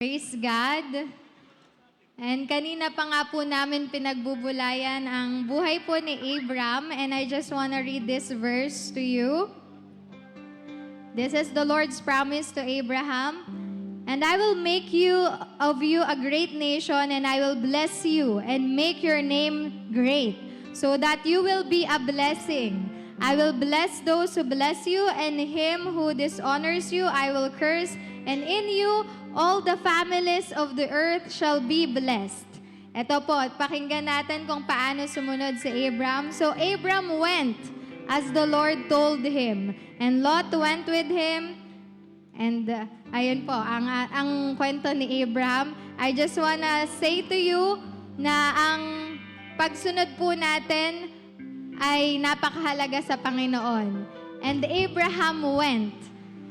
Praise God. And kanina pa nga po namin pinagbubulayan ang buhay po ni Abram, and I just want to read this verse to you. This is the Lord's promise to Abraham. And I will make of you a great nation, and I will bless you and make your name great, so that you will be a blessing. I will bless those who bless you, and him who dishonors you I will curse, and in you all the families of the earth shall be blessed. Ito po, pakinggan natin kung paano sumunod si Abram. So Abram went as the Lord told him, and Lot went with him. And ayun po, ang kwento ni Abram. I just wanna say to you na ang pagsunod po natin ay napakahalaga sa Panginoon. And Abraham went.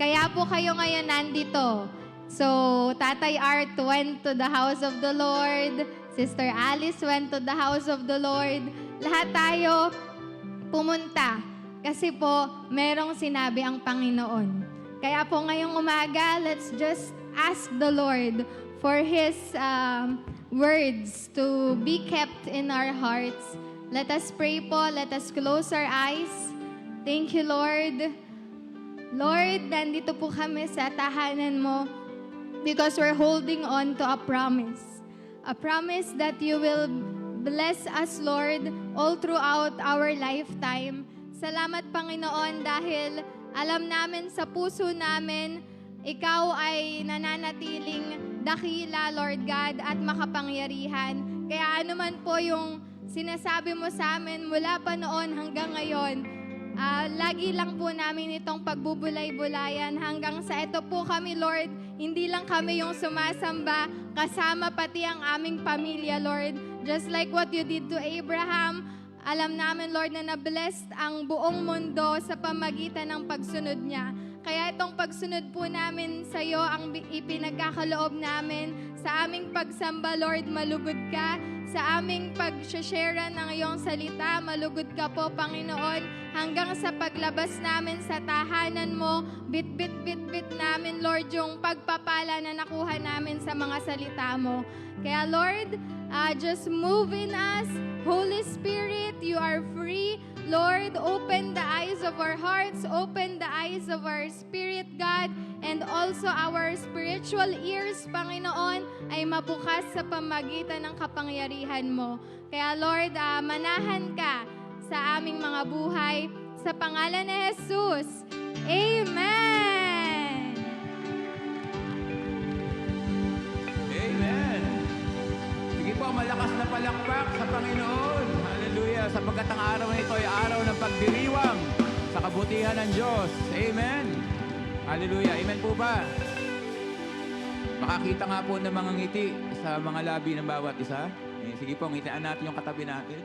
Kaya po kayo ngayon nandito. So, Tatay Art went to the house of the Lord. Sister Alice went to the house of the Lord. Lahat tayo pumunta. Kasi po, merong sinabi ang Panginoon. Kaya po ngayong umaga, let's just ask the Lord for His words to be kept in our hearts. Let us pray po. Let us close our eyes. Thank you, Lord. Lord, nandito po kami sa tahanan mo because we're holding on to a promise. A promise that you will bless us, Lord, all throughout our lifetime. Salamat, Panginoon, dahil alam namin sa puso namin, Ikaw ay nananatiling dakila, Lord God, at makapangyarihan. Kaya anuman po yung sinasabi mo sa amin mula pa noon hanggang ngayon, lagi lang po namin itong pagbubulay-bulayan hanggang sa ito po kami, Lord. Hindi lang kami yung sumasamba, kasama pati ang aming pamilya, Lord. Just like what you did to Abraham, alam namin, Lord, na na-blessed ang buong mundo sa pamagitan ng pagsunod niya. Kaya itong pagsunod po namin sa iyo ang ipinagkakaloob namin. Sa aming pagsamba, Lord, malugod ka. Sa aming pag-share ng iyong salita, malugod ka po, Panginoon. Hanggang sa paglabas namin sa tahanan mo, bit-bit namin, Lord, yung pagpapala na nakuha namin sa mga salita mo. Kaya, Lord, just move in us. Holy Spirit, you are free. Lord, open the eyes of our hearts, open the eyes of our spirit, God, and also our spiritual ears, Panginoon, ay mabukas sa pamagitan ng kapangyarihan mo. Kaya, Lord, manahan ka sa aming mga buhay. Sa pangalan ni Jesus, Amen! Amen! Sige po, malakas na palakpak sa Panginoon. Hallelujah! Sapagkat ang araw na ito ay araw ng pagdiriwang sa kabutihan ng Diyos. Amen! Hallelujah! Amen po ba? Makakita nga po ng mga ngiti sa mga labi ng bawat isa. Sige po, ngitian natin yung katabi natin.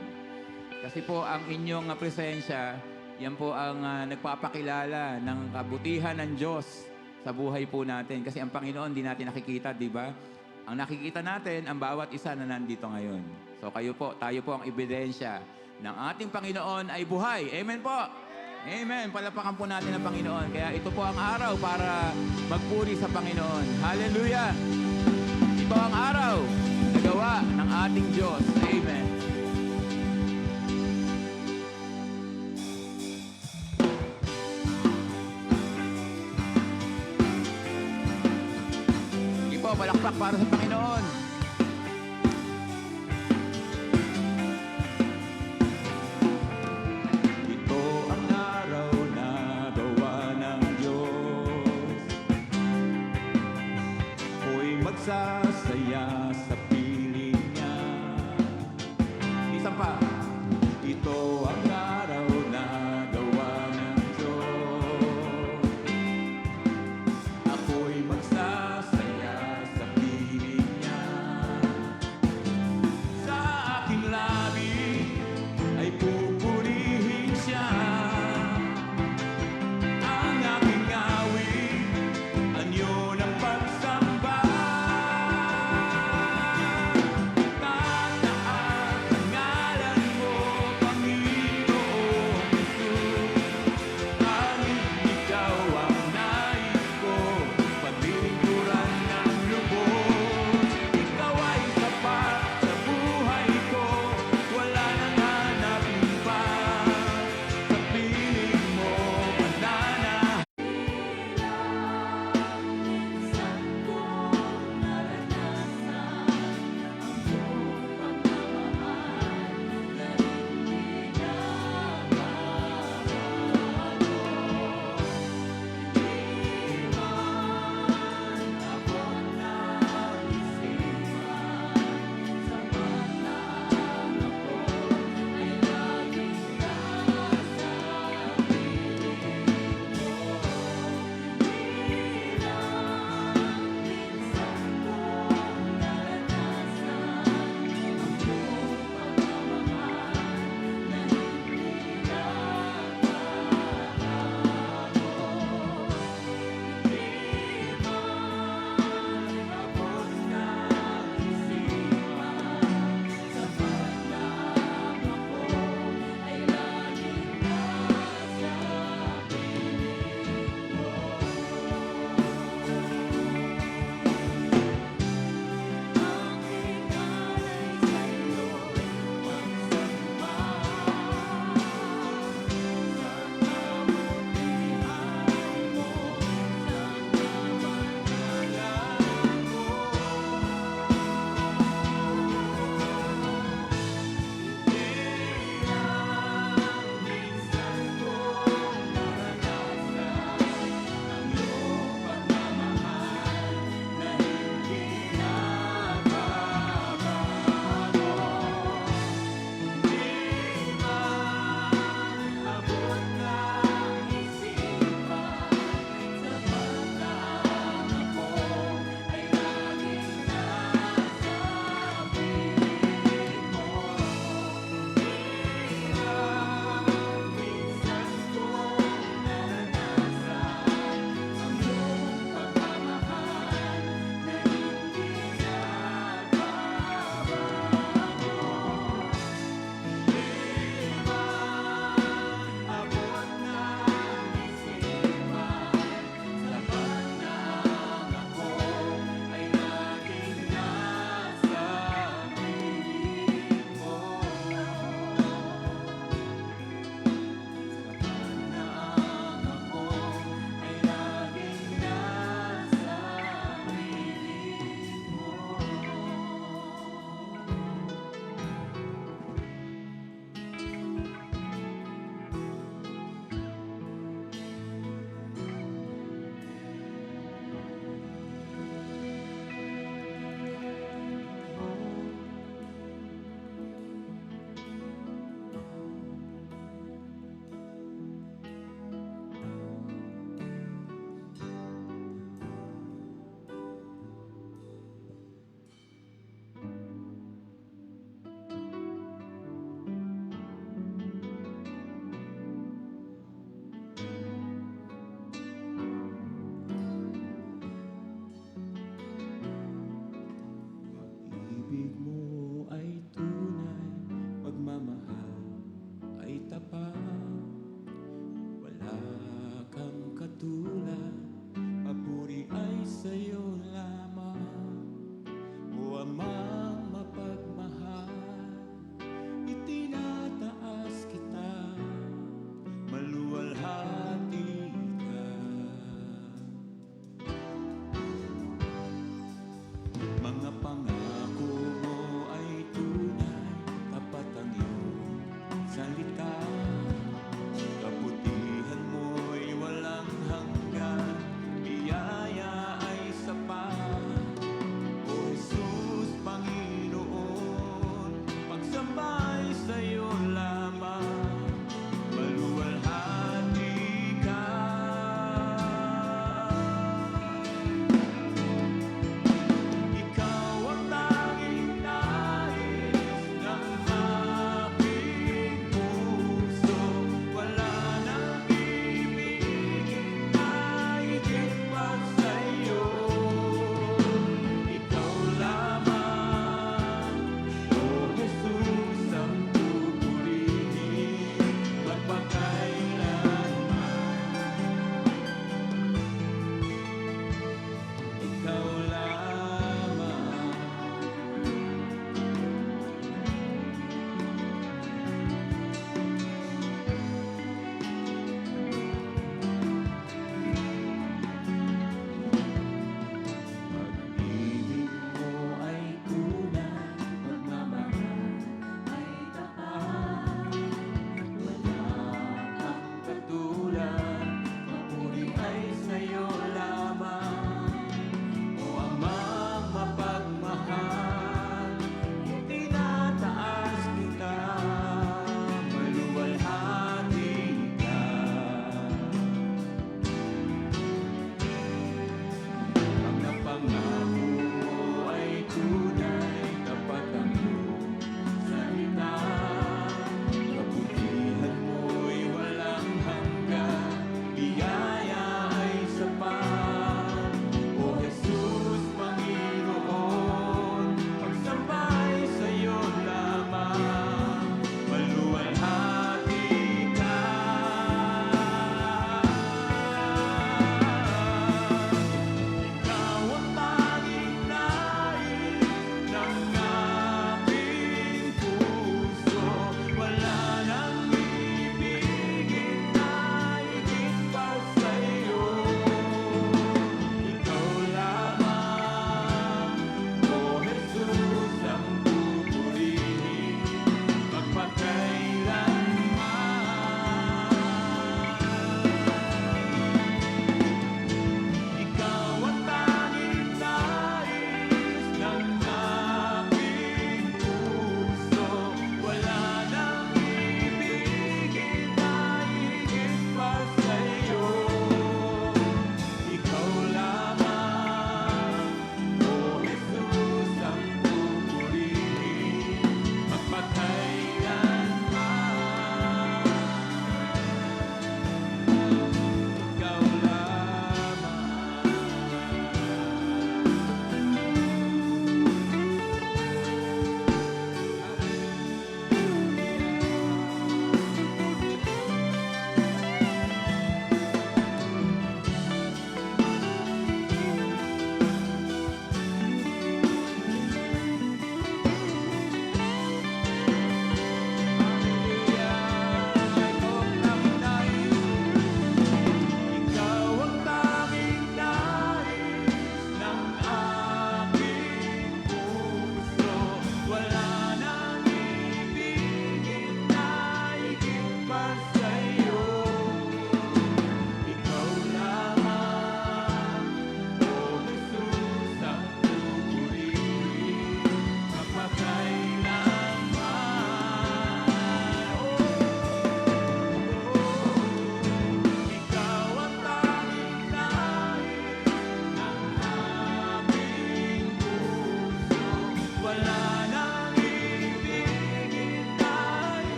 Kasi po, ang inyong presensya, yan po ang nagpapakilala ng kabutihan ng Diyos sa buhay po natin. Kasi ang Panginoon, di natin nakikita, di ba? Ang nakikita natin, ang bawat isa na nandito ngayon. So kayo po, tayo po ang ebidensya ng ating Panginoon ay buhay. Amen po! Amen! Palapakan po natin ang Panginoon. Kaya ito po ang araw para magpuri sa Panginoon. Hallelujah! Ito ang araw na gawa ng ating Diyos. Amen! Sige po, palakpak para sa Panginoon. Sasaya sa piling niya. Isa pa. Ito ang araw na gawa ng Diyos. Ako'y magsasaya sa piling niya. Sa aking labi ay pupurihin siya. Ang aking awit, anyo ng pagsamba.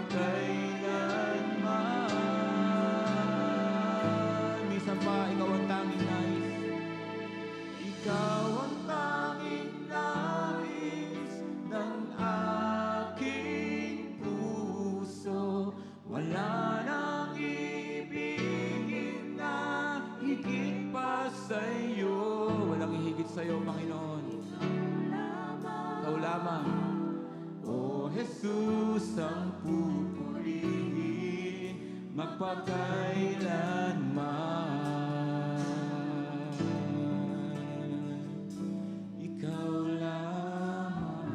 magpakailanman. Minsan pa, ikaw ang tanging nais. Ikaw ang tanging nais ng aking puso. Wala nang ibigin na higit pa sa'yo. Walang hihigit sa'yo, Panginoon. Ikaw lamang. O Jesus ang pupurihin magpakailanman. Ikaw lamang.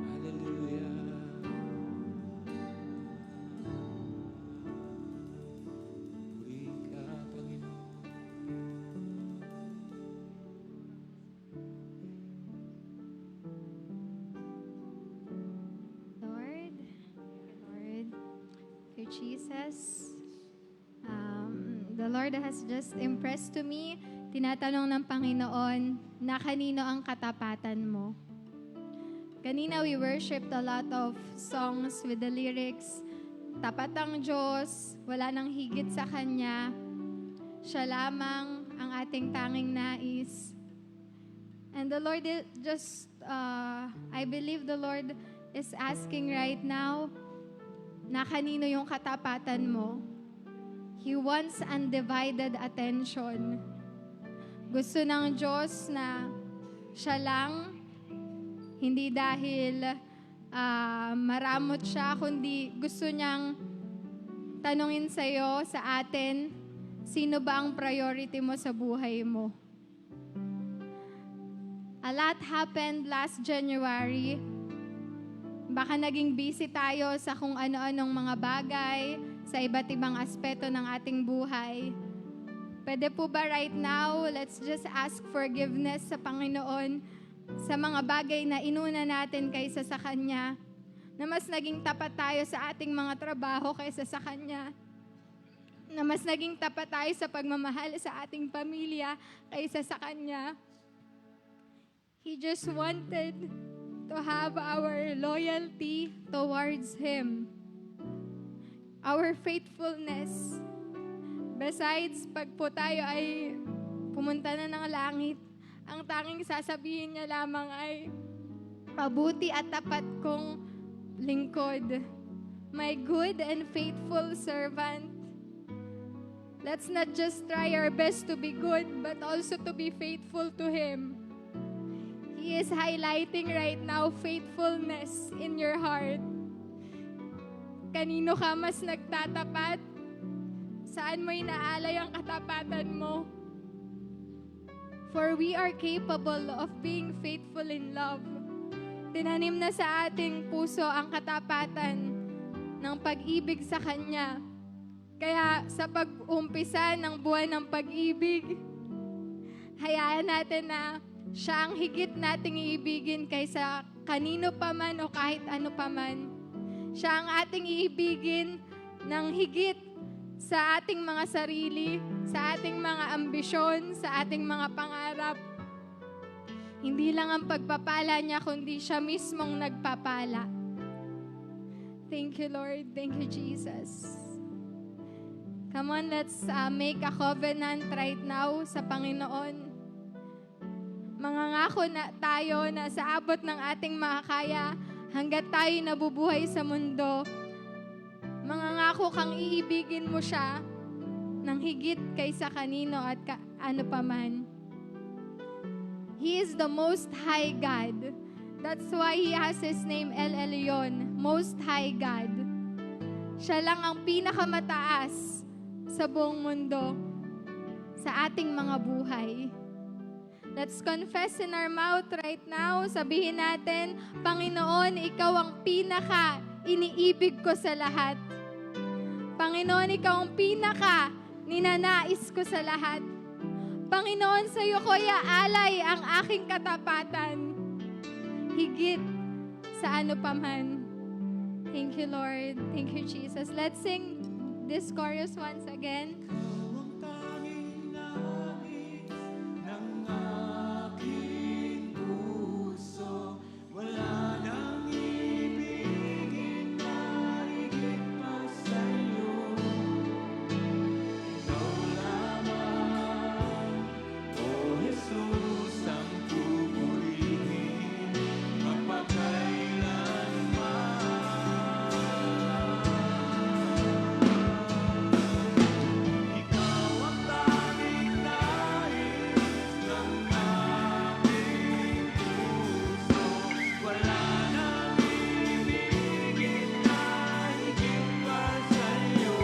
Hallelujah. Purihin ka, Panginoon. Lord, Lord, dear Jesus, the Lord has just impressed to me, tinatanong ng Panginoon na kanino ang katapatan mo. Kanina we worshipped a lot of songs with the lyrics, tapat ang Diyos, wala nang higit sa Kanya, siya lamang ang ating tanging nais. And the Lord I believe the Lord is asking right now na kanino yung katapatan mo. He wants undivided attention. Gusto ng Diyos na siya lang, hindi dahil maramot siya, kundi gusto niyang tanungin sa'yo, sa atin, sino ba ang priority mo sa buhay mo? A lot happened last January. Baka naging busy tayo sa kung ano-anong mga bagay, sa iba't ibang aspeto ng ating buhay. Pwede po ba right now, let's just ask forgiveness sa Panginoon sa mga bagay na inuna natin kaysa sa Kanya, na mas naging tapat tayo sa ating mga trabaho kaysa sa Kanya, na mas naging tapat tayo sa pagmamahal sa ating pamilya kaysa sa Kanya. He just wanted to have our loyalty towards Him, our faithfulness. Besides, pag po tayo ay pumunta na ng langit, ang tanging sasabihin niya lamang ay, mabuti at tapat kong lingkod, my good and faithful servant. Let's not just try our best to be good, but also to be faithful to Him. He is highlighting right now faithfulness in your heart. Kanino ka mas nagtatapat? Saan mo inaalay ang katapatan mo? For we are capable of being faithful in love. Tinanim na sa ating puso ang katapatan ng pag-ibig sa Kanya. Kaya sa pag-umpisa ng buwan ng pag-ibig, hayaan natin na siya ang higit nating iibigin kaysa kanino pa man o kahit ano pa man. Siya ang ating iibigin ng higit sa ating mga sarili, sa ating mga ambisyon, sa ating mga pangarap. Hindi lang ang pagpapala niya, kundi siya mismong nagpapala. Thank you, Lord. Thank you, Jesus. Come on, let's make a covenant right now sa Panginoon. Mangangako na tayo na sa abot ng ating makakaya, hanggat tayo nabubuhay sa mundo, mangangako kang iibigin mo siya ng higit kaysa kanino at ano paman. He is the Most High God. That's why He has His name El Elyon, Most High God. Siya lang ang pinakamataas sa buong mundo, sa ating mga buhay. Let's confess in our mouth right now. Sabihin natin, Panginoon, Ikaw ang pinaka iniibig ko sa lahat. Panginoon, Ikaw ang pinaka ninanais ko sa lahat. Panginoon, sa iyo ko iaalay ang aking katapatan. Higit sa ano paman. Thank you, Lord. Thank you, Jesus. Let's sing this chorus once again. Ang tanging nais ng aking puso, wala nang ibigin na higit pa sa'yo. Ikaw lamang, O Jesus, ang pupurihin magpakailanman. Ikaw ang tanging nais ng aking puso, wala nang ibigin na higit pa sa'yo.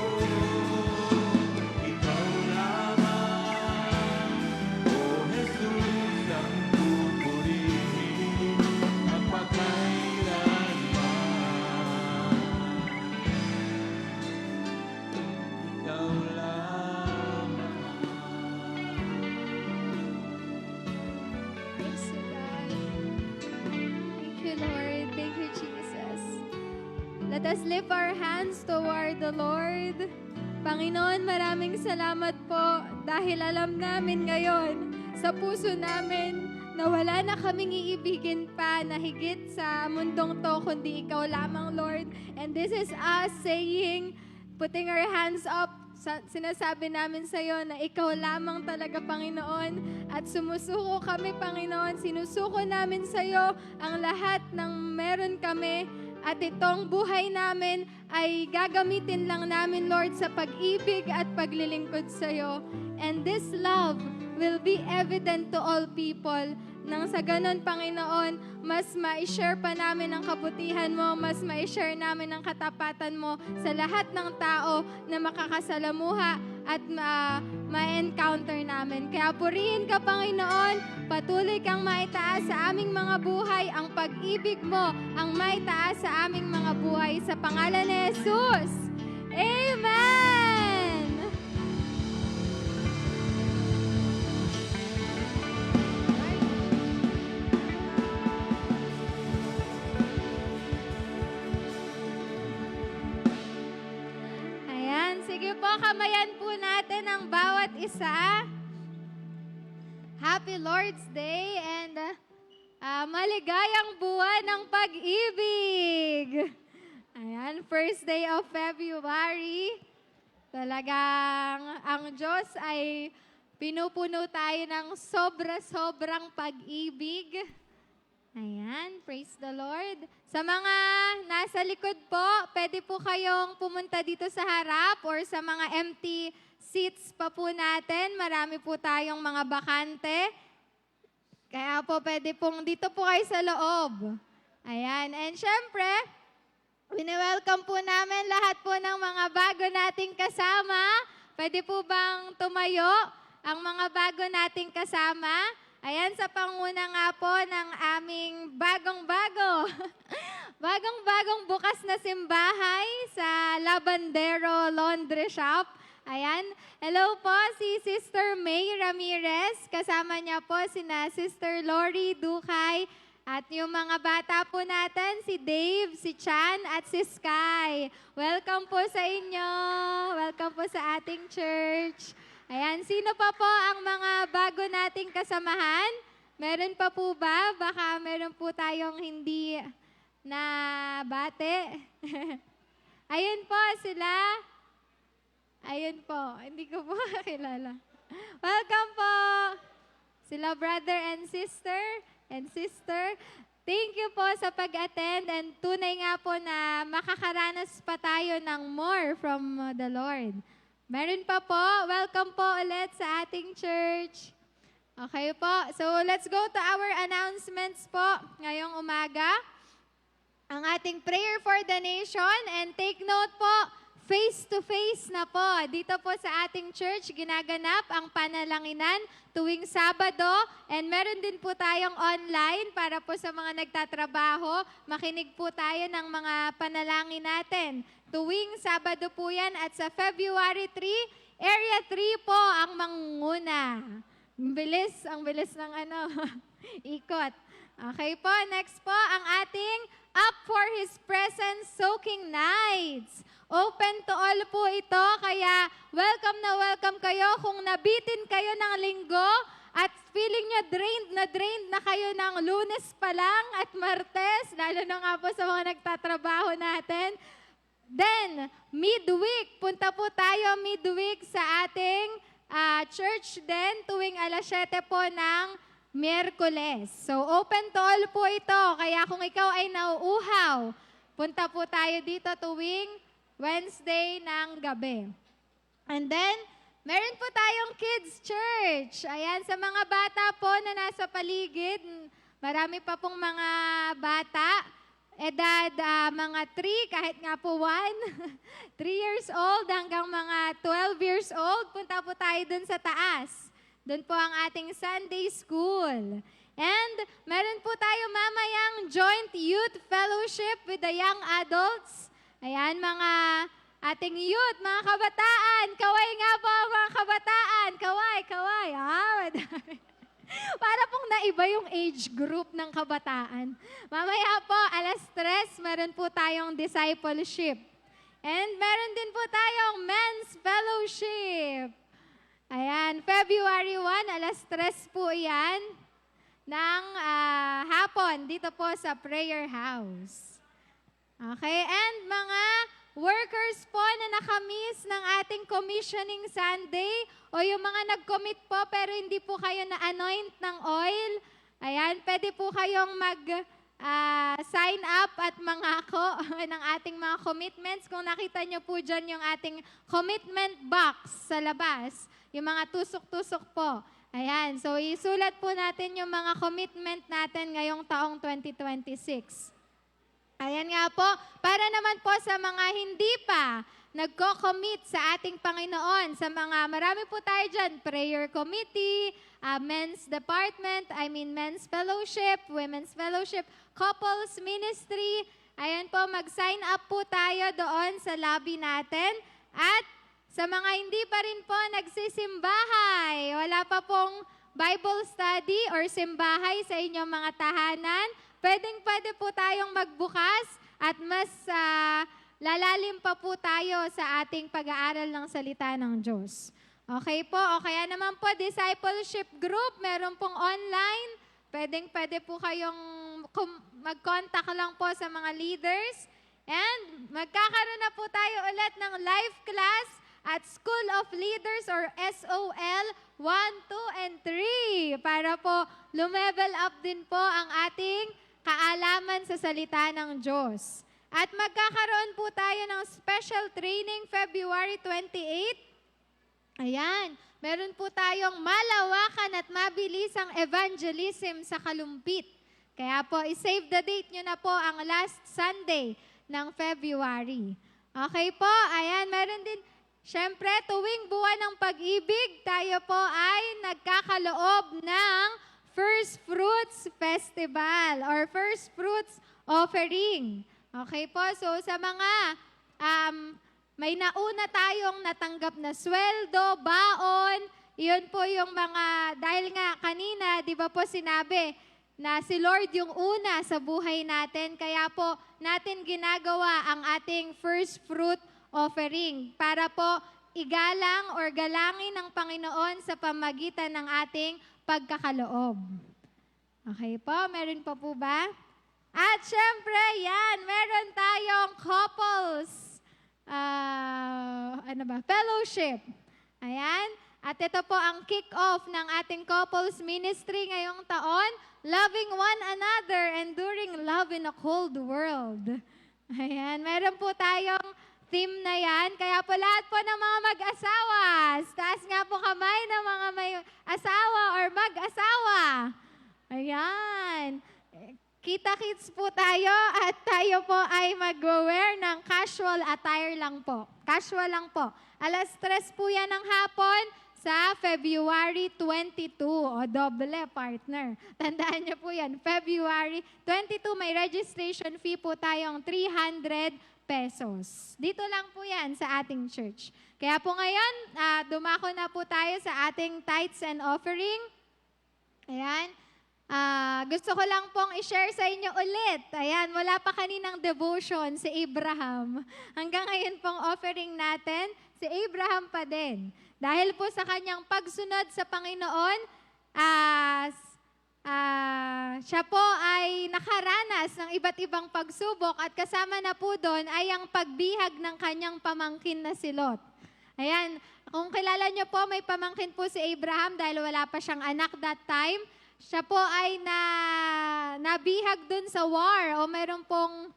Ikaw lamang, O Jesus, ang pupurihin magpakailanman. Ikaw lamang. Praise you, God. Thank you, Lord. Thank you, Jesus. Let us lift our hands toward the Lord. Panginoon, maraming salamat po dahil alam namin ngayon sa puso namin na wala na kaming iibigin pa na higit sa mundong to kundi ikaw lamang, Lord. And this is us saying, putting our hands up, sinasabi namin sa iyo na ikaw lamang talaga, Panginoon. At sumusuko kami, Panginoon. Sinusuko namin sa iyo ang lahat ng meron kami. At itong buhay namin ay gagamitin lang namin, Lord, sa pag-ibig at paglilingkod sa iyo. And this love will be evident to all people. Nang sa ganon, Panginoon, mas ma-share pa namin ang kabutihan mo, mas ma-share namin ang katapatan mo sa lahat ng tao na makakasalamuha at ma-encounter namin. Kaya purihin ka, Panginoon, patuloy kang maitaas sa aming mga buhay, ang pag-ibig mo ang maitaas sa aming mga buhay. Sa pangalan ni Jesus, Amen! Ayan, sige po, kamayan po natin ang bawat isa. Happy Lord's Day and maligayang buwan ng pag-ibig. Ayan, first day of February. Talagang ang Diyos ay pinupuno tayo ng sobra-sobrang pag-ibig. Ayan, praise the Lord. Sa mga nasa likod po, pwede po kayong pumunta dito sa harap or sa mga empty seats pa po natin. Marami po tayong mga bakante. Kaya po pwede pong dito po kayo sa loob. Ayan, and syempre, wini-welcome po namin lahat po ng mga bago nating kasama. Pwede po bang tumayo ang mga bago nating kasama? Ayan, sa panguna nga po ng aming bagong-bago. Bagong-bagong bukas na simbahay sa Labandero Laundry Shop. Ayan, hello po si Sister May Ramirez. Kasama niya po sina Sister Lori Ducay. At yung mga bata po natin, si Dave, si Chan, at si Sky. Welcome po sa inyo. Welcome po sa ating church. Ayan, sino pa po ang mga bago nating kasamahan? Meron pa po ba? Baka meron po tayong hindi na bate. Ayun po sila. Ayun po, hindi ko po kakilala. Welcome po! Sila brother and sister. Thank you po sa pag-attend and tunay nga po na makakaranas pa tayo ng more from the Lord. Meron pa po, welcome po ulit sa ating church. Okay po, so let's go to our announcements po ngayong umaga. Ang ating prayer for the nation and take note po, face-to-face na po. Dito po sa ating church, ginaganap ang panalanginan tuwing Sabado and meron din po tayong online para po sa mga nagtatrabaho. Makinig po tayo ng mga panalangin natin. Tuwing Sabado po yan at sa February 3, Area 3 po ang mangunguna. Ang bilis ng ikot. Okay po, next po ang ating Up for His Presence Soaking Nights. Open to all po ito, kaya welcome kayo. Kung nabitin kayo ng linggo at feeling nyo drained na kayo ng Lunes pa lang at Martes, lalo na nga po sa mga nagtatrabaho natin, then, midweek, punta po tayo midweek sa ating church din tuwing alas 7 po ng Miyerkules. So, open to all po ito. Kaya kung ikaw ay nauuhaw, punta po tayo dito tuwing Wednesday ng gabi. And then, meron po tayong kids church. Ayan, sa mga bata po na nasa paligid, marami pa pong mga bata. Edad mga 3, kahit nga po 1, 3 years old hanggang mga 12 years old, punta po tayo dun sa taas. Dun po ang ating Sunday School. And meron po tayo mamayang Joint Youth Fellowship with the young adults. Ayan, mga ating youth, mga kabataan. Kaway nga po mga kabataan. Kaway. Madami. Para pong naiba yung age group ng kabataan. Mamaya po, alas 3, meron po tayong discipleship. And meron din po tayong men's fellowship. Ayan, February 1, alas 3 po yan ng hapon dito po sa prayer house. Okay, and mga workers po na nakamiss ng ating commissioning Sunday o yung mga nag-commit po pero hindi po kayo na-anoint ng oil, ayan, pwede po kayong sign up at mangako ng ating mga commitments. Kung nakita nyo po dyan yung ating commitment box sa labas, yung mga tusok-tusok po. Ayan, so isulat po natin yung mga commitment natin ngayong taong 2026. Ayan nga po, para naman po sa mga hindi pa nagko-commit sa ating Panginoon, sa mga, marami po tayo dyan, prayer committee, men's department, men's fellowship, women's fellowship, couples ministry. Ayan po, mag-sign up po tayo doon sa lobby natin. At sa mga hindi pa rin po nagsisimbahay, wala pa pong Bible study or simbahay sa inyong mga tahanan, pwede po tayong magbukas at mas lalalim pa po tayo sa ating pag-aaral ng salita ng Diyos. Okay po, o kaya naman po, discipleship group, meron pong online. Pwede po kayong mag-contact lang po sa mga leaders. And magkakaroon na po tayo ulit ng live class at School of Leaders or SOL 1, 2, and 3 para po lumevel up din po ang ating kaalaman sa salita ng Diyos. At magkakaroon po tayo ng special training February 28. Ayan, meron po tayong malawakan at mabilisang evangelism sa Kalumpit. Kaya po, i-save the date nyo na po ang last Sunday ng February. Okay po, ayan, meron din, syempre, tuwing buwan ng pag-ibig, tayo po ay nagkakaloob ng First Fruits Festival or First Fruits Offering. Okay po, so sa mga may nauna tayong natanggap na sweldo, baon, yun po yung mga, dahil nga kanina, di ba po sinabi na si Lord yung una sa buhay natin, kaya po natin ginagawa ang ating first fruit offering para po igalang or galangin ng Panginoon sa pamagitan ng ating pagkakaloob. Okay po, meron pa po ba? At syempre, yan, meron tayong couples, fellowship. Ayan, at ito po ang kick-off ng ating couples ministry ngayong taon, loving one another, enduring love in a cold world. Ayan, meron po tayong theme na yan. Kaya po lahat po ng mga mag-asawa, taas nga po kamay ng mga may asawa or mag-asawa. Ayan. Kita-kits po tayo at tayo po ay mag-wear ng casual attire lang po. Casual lang po. Alas 3 po yan ng hapon sa February 22 o doble partner. Tandaan niyo po yan. February 22 may registration fee po tayong 300 pesos. Dito lang po yan sa ating church. Kaya po ngayon, dumako na po tayo sa ating tithes and offering. Ayan. Gusto ko lang pong i-share sa inyo ulit. Ayan, wala pa kaninang devotion si Abraham. Hanggang ngayon pong offering natin, si Abraham pa din. Dahil po sa kanyang pagsunod sa Panginoon, siya po ay nakaranas ng iba't ibang pagsubok at kasama na po doon ay ang pagbihag ng kanyang pamangkin na si Lot. Ayan, kung kilala niyo po, may pamangkin po si Abraham dahil wala pa siyang anak that time. Siya po ay nabihag doon sa war o mayroon pong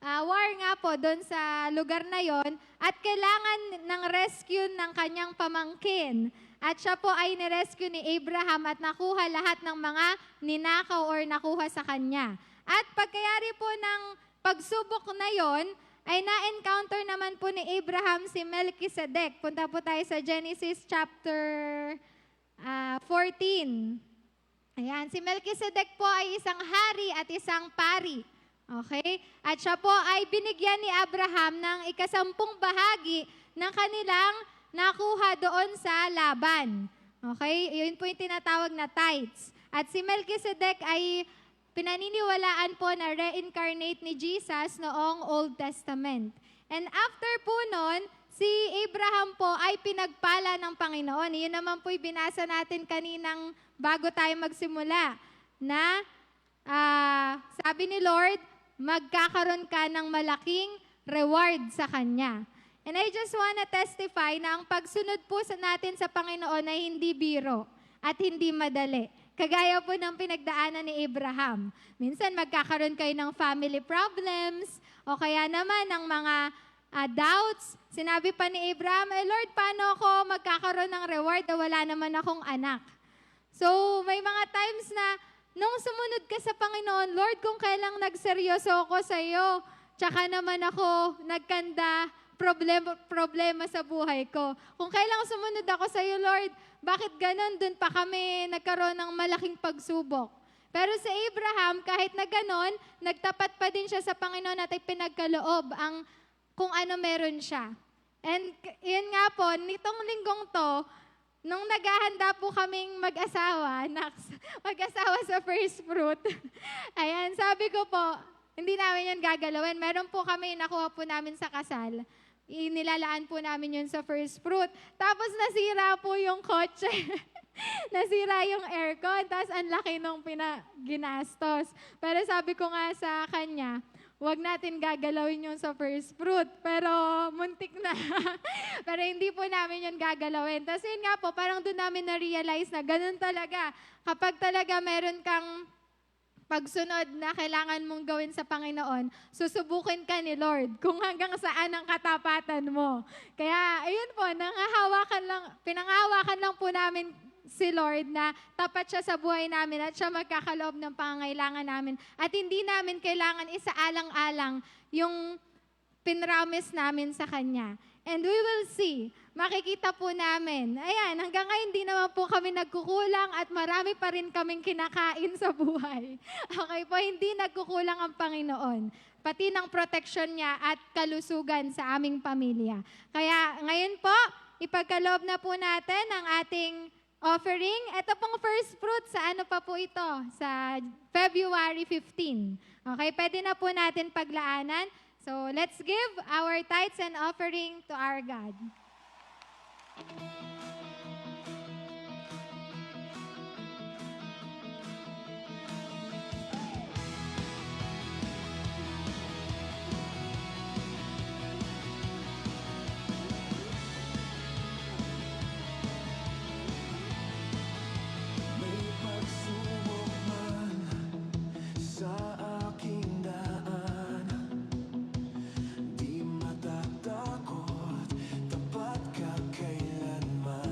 war nga po doon sa lugar na yon at kailangan ng rescue ng kanyang pamangkin. At siya po ay nirescue ni Abraham at nakuha lahat ng mga ninakaw or nakuha sa kanya. At pagkayari po ng pagsubok na yon, ay na-encounter naman po ni Abraham si Melchizedek. Punta po tayo sa Genesis chapter 14. Ayan, si Melchizedek po ay isang hari at isang pari. Okay? At siya po ay binigyan ni Abraham ng 10 bahagi ng kanilang nakuha doon sa laban. Okay? Yun po yung tinatawag na tithes. At si Melchizedek ay pinaniniwalaan po na reincarnate ni Jesus noong Old Testament. And after po nun, si Abraham po ay pinagpala ng Panginoon. Yun naman po yung binasa natin kaninang bago tayo magsimula na sabi ni Lord, magkakaroon ka ng malaking reward sa Kanya. And I just wanna testify na ang pagsunod po natin sa Panginoon ay hindi biro at hindi madali. Kagaya po ng pinagdaanan ni Abraham. Minsan magkakaroon kayo ng family problems o kaya naman ng mga doubts. Sinabi pa ni Abraham, Lord, paano ako magkakaroon ng reward na wala naman akong anak? So, may mga times na nung sumunod ka sa Panginoon, Lord, kung kailang nagseryoso ako sa iyo, tsaka naman ako nagkanda problema sa buhay ko. Kung kailang sumunod ako sa iyo, Lord, bakit ganon? Doon pa kami nagkaroon ng malaking pagsubok. Pero si Abraham, kahit na ganon, nagtapat pa din siya sa Panginoon at pinagkaloob ang kung ano meron siya. And yun nga po, nitong linggong to, nung naghahanda po kaming mag-asawa sa first fruit, ayan, sabi ko po, hindi namin yan gagalawin. Meron po kami, nakuha po namin sa kasal. Inilalaan po namin yun sa first fruit. Tapos nasira po yung kotse. Nasira yung aircon. Tapos ang laki nung ginastos. Pero sabi ko nga sa kanya, huwag natin gagalawin yun sa first fruit. Pero muntik na. Pero hindi po namin yun gagalawin. Tapos yun nga po, parang doon namin na-realize na ganun talaga. Kapag talaga meron kang pagsunod na kailangan mong gawin sa Panginoon, susubukin ka ni Lord kung hanggang saan ang katapatan mo. Kaya, ayun po, pinanghawakan lang po namin si Lord na tapat siya sa buhay namin at siya magkakaloob ng pangangailangan namin. At hindi namin kailangan isaalang-alang yung pinramis namin sa Kanya. And we will see, makikita po namin, ayan, hanggang ngayon hindi naman po kami nagkukulang at marami pa rin kaming kinakain sa buhay. Okay po, hindi nagkukulang ang Panginoon. Pati ng protection niya at kalusugan sa aming pamilya. Kaya ngayon po, ipagkaloob na po natin ang ating offering. Ito pong first fruit, sa ano pa po ito? Sa February 15. Okay, pwede na po natin paglaanan. So, let's give our tithes and offering to our God. May pagsubok man sa aking daan, di matatakot, tapat ka kailanman.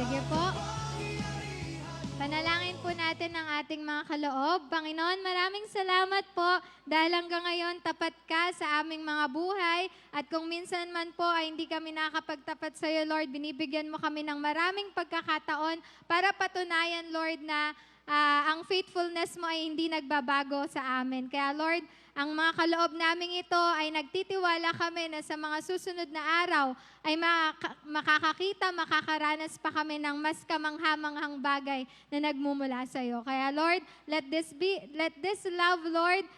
Sige po. Panalangin po natin ang ating mga kaloob. Panginoon, maraming salamat po dahil hanggang ngayon tapat ka sa aming mga buhay. At kung minsan man po ay hindi kami nakakapagtapat sa iyo, Lord, binibigyan mo kami ng maraming pagkakataon para patunayan, Lord, na ang faithfulness mo ay hindi nagbabago sa amin. Kaya, Lord, ang mga kaloob naming ito ay nagtitiwala kami na sa mga susunod na araw ay makakakita, makakaranas pa kami ng mas kamanghamanghang bagay na nagmumula sa iyo. Kaya Lord, let this love, Lord,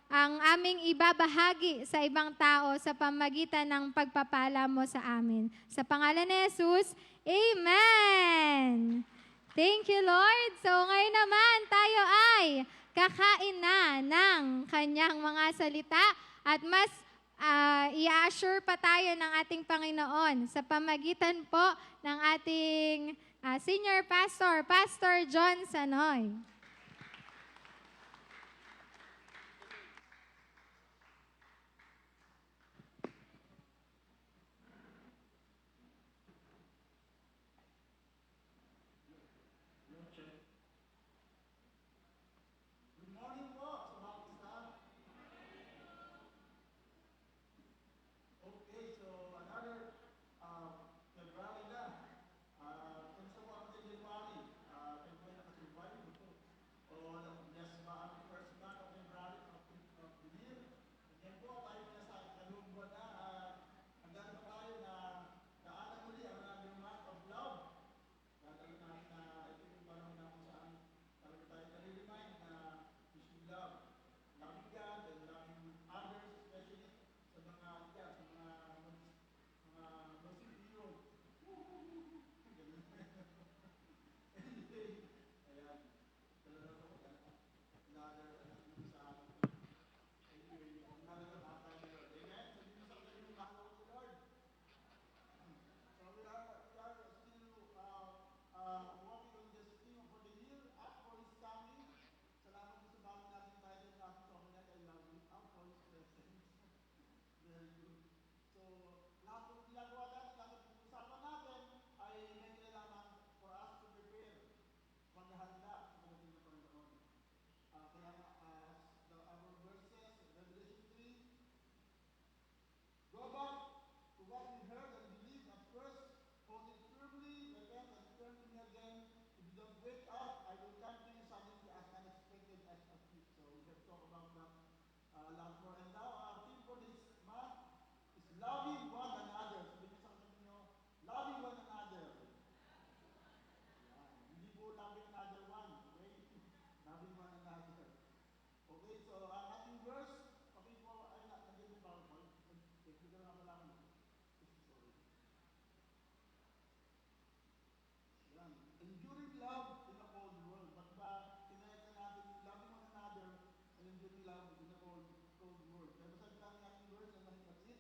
ang aming ibabahagi sa ibang tao sa pamagitan ng pagpapala mo sa amin. Sa pangalan ni Jesus, Amen! Thank you, Lord. So ngayon naman, tayo ay kakain na ng kanyang mga salita at mas i-assure pa tayo ng ating Panginoon sa pamagitan po ng ating Senior Pastor, Pastor John Sanoy. Okay, so another February na. Kamusta po ang February? Kayo ba nakasurvive? O blessed ba ang first month of February of the year? Yan po, tayo na sa ikalawang buwan na. Hanggang pa tayo na naanan muli ang aming month of love. Tatalo natin na ito yung panahon na kung saan talaga tayo nalilimain na we should love. Loving God and loving others, especially sa mga Muslim hero. Anyway, ayan. Talaga po, another sa anyway, another atay ni Lord. Amen? Sabihin mo sa kanila yung mahal ako ni Lord. So we are still walking on this theme for the year. Ask for His coming. Salamat po sa bago natin tayo ng aking pamilya kay Love. Ask for His presence. Very good. So, lahat ng ginagawa natin, lahat ng usapan natin ay may kailangan for us to prepare. Maghahanda sa pagdating ng Panginoon. Kaya our verses, Revelation 3, go back to what we heard and believed at first, hold it firmly, repent and turn to me again. If you don't wake up, I will come to you suddenly as unexpected as a thief. So we have talked about that a lot more. And now our theme for this month is loving one another. Sabi niyo sa kanila, loving one another. Hindi po loving another one, okay? Loving one another. Okay, so ang ating verse, okay po, ay nandiyan yung PowerPoint. Hindi ko na pala ako. Sorry. Yan. Enduring love in a cold world. Ba't ba kinayat na natin yung loving one another and enduring love in a cold world? Kaya basahin natin ang ating verse and that's it.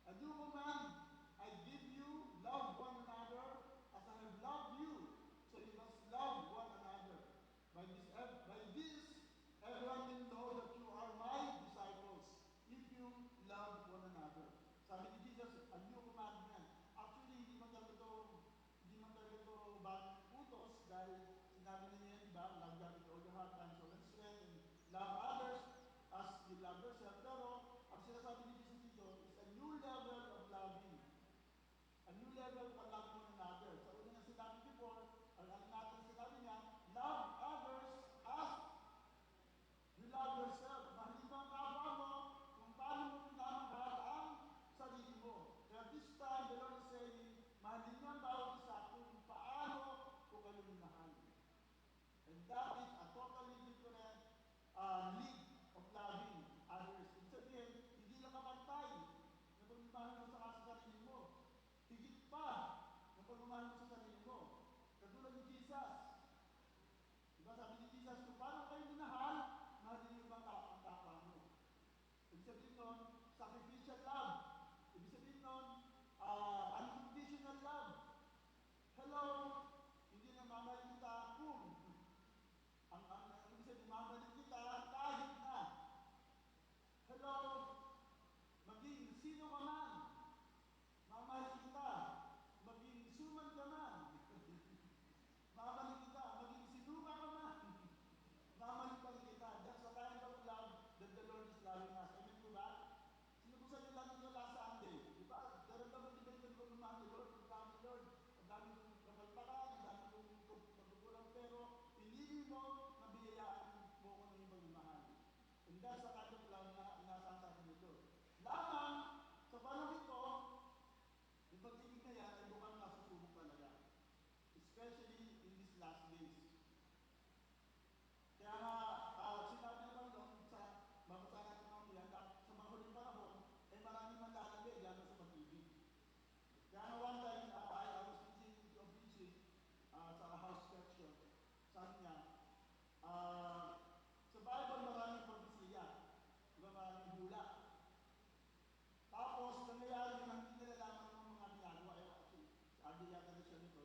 A new command I give you, love one another as I have loved you. So you must love one another. By this, everyone will know that you are my disciples if you love one another. Sabi ni Jesus, a new commandment. Actually, hindi man talaga ito bagong utos dahil sinabi niya yan, diba? Love God with all your heart, mind, soul, and strength, and love others as you love yourself. Pero, ang sinasabi ni Jesus dito is a new level of loving. A new level of loving one another. Sa una na sinabi before, ang natin sinabi niya, love others as you love yourself. Mahalin mo ang kapwa mo kung paano mo pinamahal ang sarili mo. Kaya this time, the Lord is saying, mahalin mo ang bawat isa kung paano ko kayo minahal. And that is a totally different league of loving others. Ibig sabihin, hindi lang kapantay na pagmamahal mo sa sarili mo. Higit pa na pagmamahal mo sa sarili mo. Katulad ni Jesus. Diba sabi ni Jesus, kung paano kayo minahal, mahalin niyo ba ang kapwa mo? Ibig sabihin nun, sacrificial love. Ibig sabihin nun, unconditional love. Hello, hindi na mamahalin kita kung Hindi sa kanto lang na inasasabi nito. Lamang, sa panahon ito, yung pag-ibig na yan ay mukhang nasusubok talaga. Especially in these last days. Kaya nga, sinabi naman doon sa mabasa natin mamaya na sa mga huling panahon, ay maraming manlalagay lalo sa pag-ibig. Kaya nga one time, I was preaching sa house section. Sabi niya, sa Bible maraming propesya, diba maraming hula. Tapos, nangyayari na hindi nalalaman ng mga ginagawa. Sabi yata na siya nito,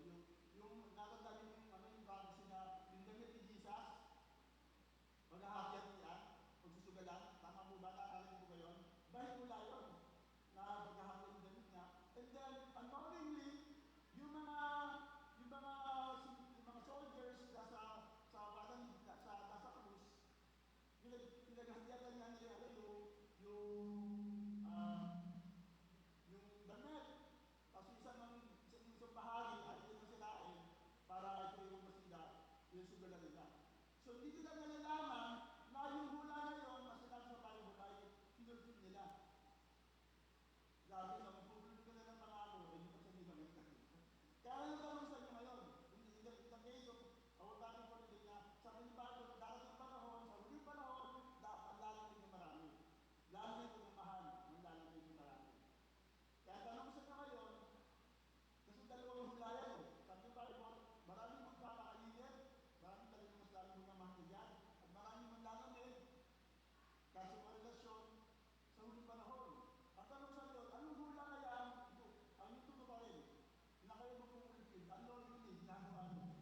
yung nakatali yung prophecy na yung damit ni Jesus, maghahakyat niya, pagsusugalan, tama po ba? Nakakalim po ba yun? Bahit mula yun, na maghahakyat yung damit niya. And then, unknowingly, yung mga soldiers sa krus, pinaghahakyatan niya nila yung damit. Tapos isang bahagi ay sinasirain para ito yung masila, yung sugalan nila. So hindi nila nalalaman na yung hula na yun na sinabi sa Bible ay pinulpil nila. Sabi na, magpupulpil ka na ng pangako, hindi pa siya ginamit na. Kaya yung tanong sa inyo ngayon, in the case of our batting for today na sa Bible, darating panahon, sa huling panahon, dapat lalapit ng marami. Lalapit ng mahal, lalapit ng marami. Kaya tanong ko sa inyo ngayon, kasi dalawang hulayan eh. Sabi ng Bible, maraming magpapakainit, maraming talagang mas lalong mamahal yan, at maraming manlalamig, kasi relasyon sa huling panahon. At tanong sa inyo, anong hula kaya ang ito pa rin? Na kayo magpupulpil, ano yung ginagawa mo?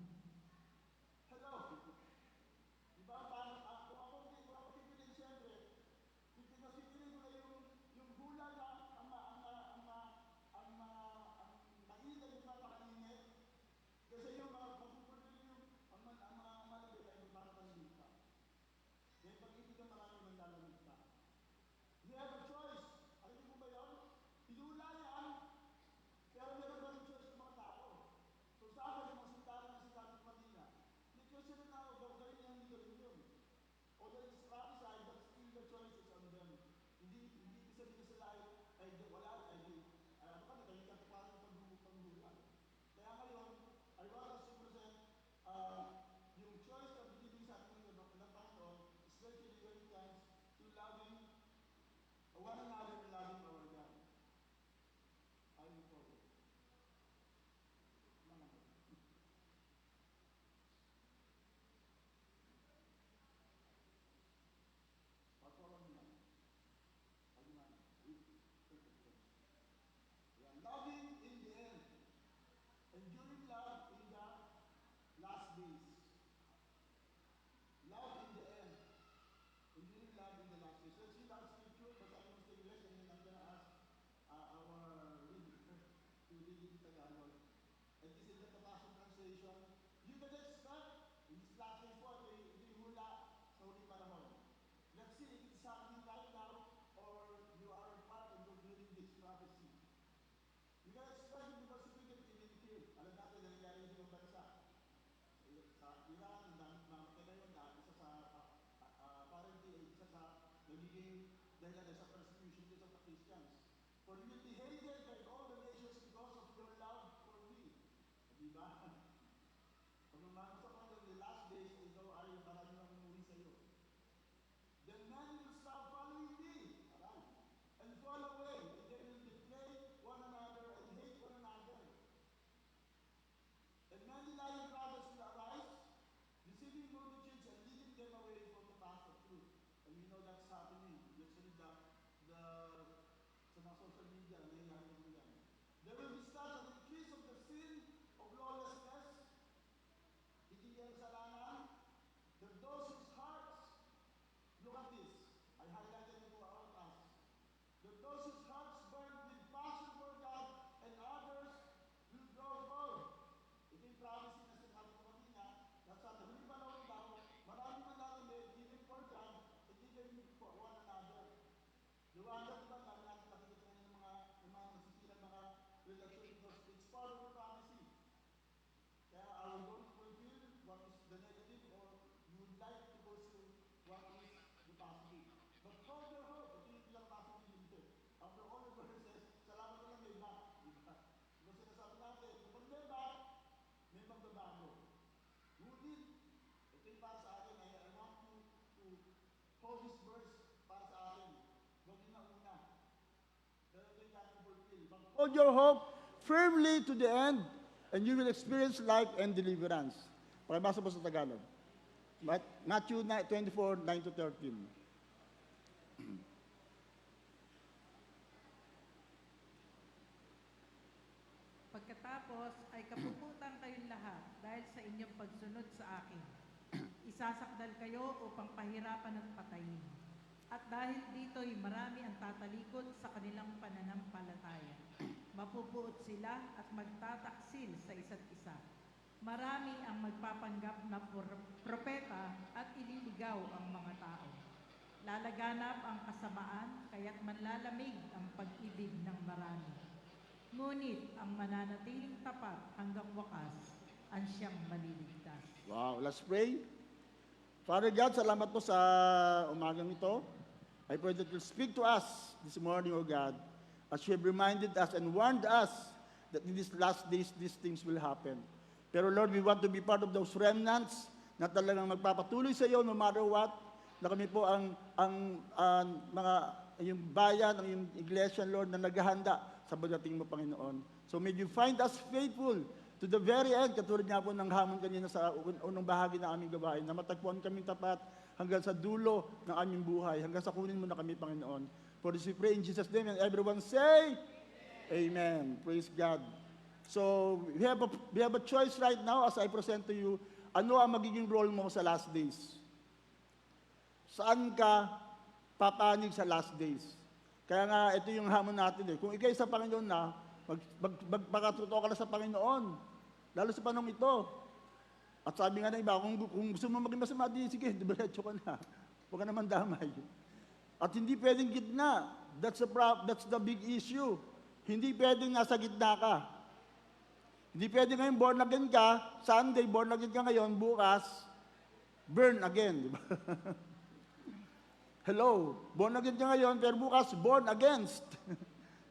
Hello? Diba, kung ako pipilin, siyempre, pipilin ko na yung hula na ang mainit yung papakainit. Kasi yung magpupulpil ang mga malagay ay magpapalamig ka. Dahil pag-ibig ang maraming manlalamig ka. You have a choice. Alam mo ba yun? Hinula yan, pero meron ba yung choice ng mga tao? So sa akin, yung mga sintaran na sinabi ko kanina, may question na ako, gawin niya hindi rin yun. Although it's prophesied, but still the choice is on them. Hindi sabihin sila ay wala, ano ka, kaya katuparan ng pagbubuhan. Kaya ngayon, I want us to present yung choice na binibig sa atin ng Panginoon, especially when it comes to loving one another and loving our God. Ayun po. Patuloy na. Loving in the end. Enduring love in the last days. Love in the end. Enduring love in the last days. So see that scripture, but I will say English and then I'm going to ask our reader to read it in Tagalog. And this is the Passion Translation. You can expect in this last days po, ito yung hula sa huling panahon. Let's see if it's happening right now or you are part of fulfilling this prophecy. You can expect it because you can even kill. Alam natin na nangyari sa ibang bansa. Sa Iran, ang dami mamatay ngayon, isa sa apparently, isa sa nagiging dahil sa persecution sa Christians. For you will be hated by all the nations because of your love for me. Diba? Pag mamasa ko in the last days, ikaw ay marami ng umuwi sa iyo. Then men will stop following me, and fall away, and they will betray one another and hate one another. And many lying prophets will arise, deceiving multitudes and leading them away from the path of truth. And we know that's happening. Let's read sa mga social media, nangyayari mo yan. There will be such an increase of the sin of lawlessness. It Hold your hope firmly to the end, and you will experience life and deliverance. Pakibasa po sa Tagalog. Matthew 24, 9 to 13. Pagkatapos ay kapuputan kayong lahat dahil sa inyong pagsunod sa akin. Isasakdal kayo upang pahirapan at patayin. At dahil dito'y marami ang tatalikod sa kanilang pananampalataya. Mapupuot sila at magtataksil sa isa't isa. Marami ang magpapanggap na propeta at ililigaw ang mga tao. Lalaganap ang kasamaan, kaya't manlalamig ang pag-ibig ng marami. Ngunit ang mananatiling tapat hanggang wakas, ang siyang maliligtas. Wow, let's pray. Father God, salamat po sa umagang ito. I pray that you'll speak to us this morning, O God, as you have reminded us and warned us that in these last days, these things will happen. Pero Lord, we want to be part of those remnants na talagang magpapatuloy sa iyo no matter what, na kami po ang yung bayan, ang yung iglesia, Lord, na naghahanda sa pagdating mo, Panginoon. So may you find us faithful to the very end, katulad nga po ng hamon kanina sa unang bahagi ng aming gawain, na matagpuan kaming tapat hanggang sa dulo ng aming buhay, hanggang sa kunin mo na kami, Panginoon. For this we pray in Jesus' name, and everyone say, Amen. Praise God. So, we have a choice right now as I present to you, ano ang magiging role mo sa last days? Saan ka papanig sa last days? Kaya nga, ito yung hamon natin eh. Kung ikay sa Panginoon na, magpakatotoo ka na sa Panginoon. Lalo sa panahon ito. At sabi nga na iba, kung gusto mo maging masama, sige, diretso ka na. Huwag ka naman damay. At hindi pwedeng gitna. That's the big issue. Hindi pwedeng nasa gitna ka. Hindi pwedeng ngayon born again ka, Sunday born again ka ngayon, bukas, burn again. Di ba? Hello, born again ka ngayon, pero bukas, born against.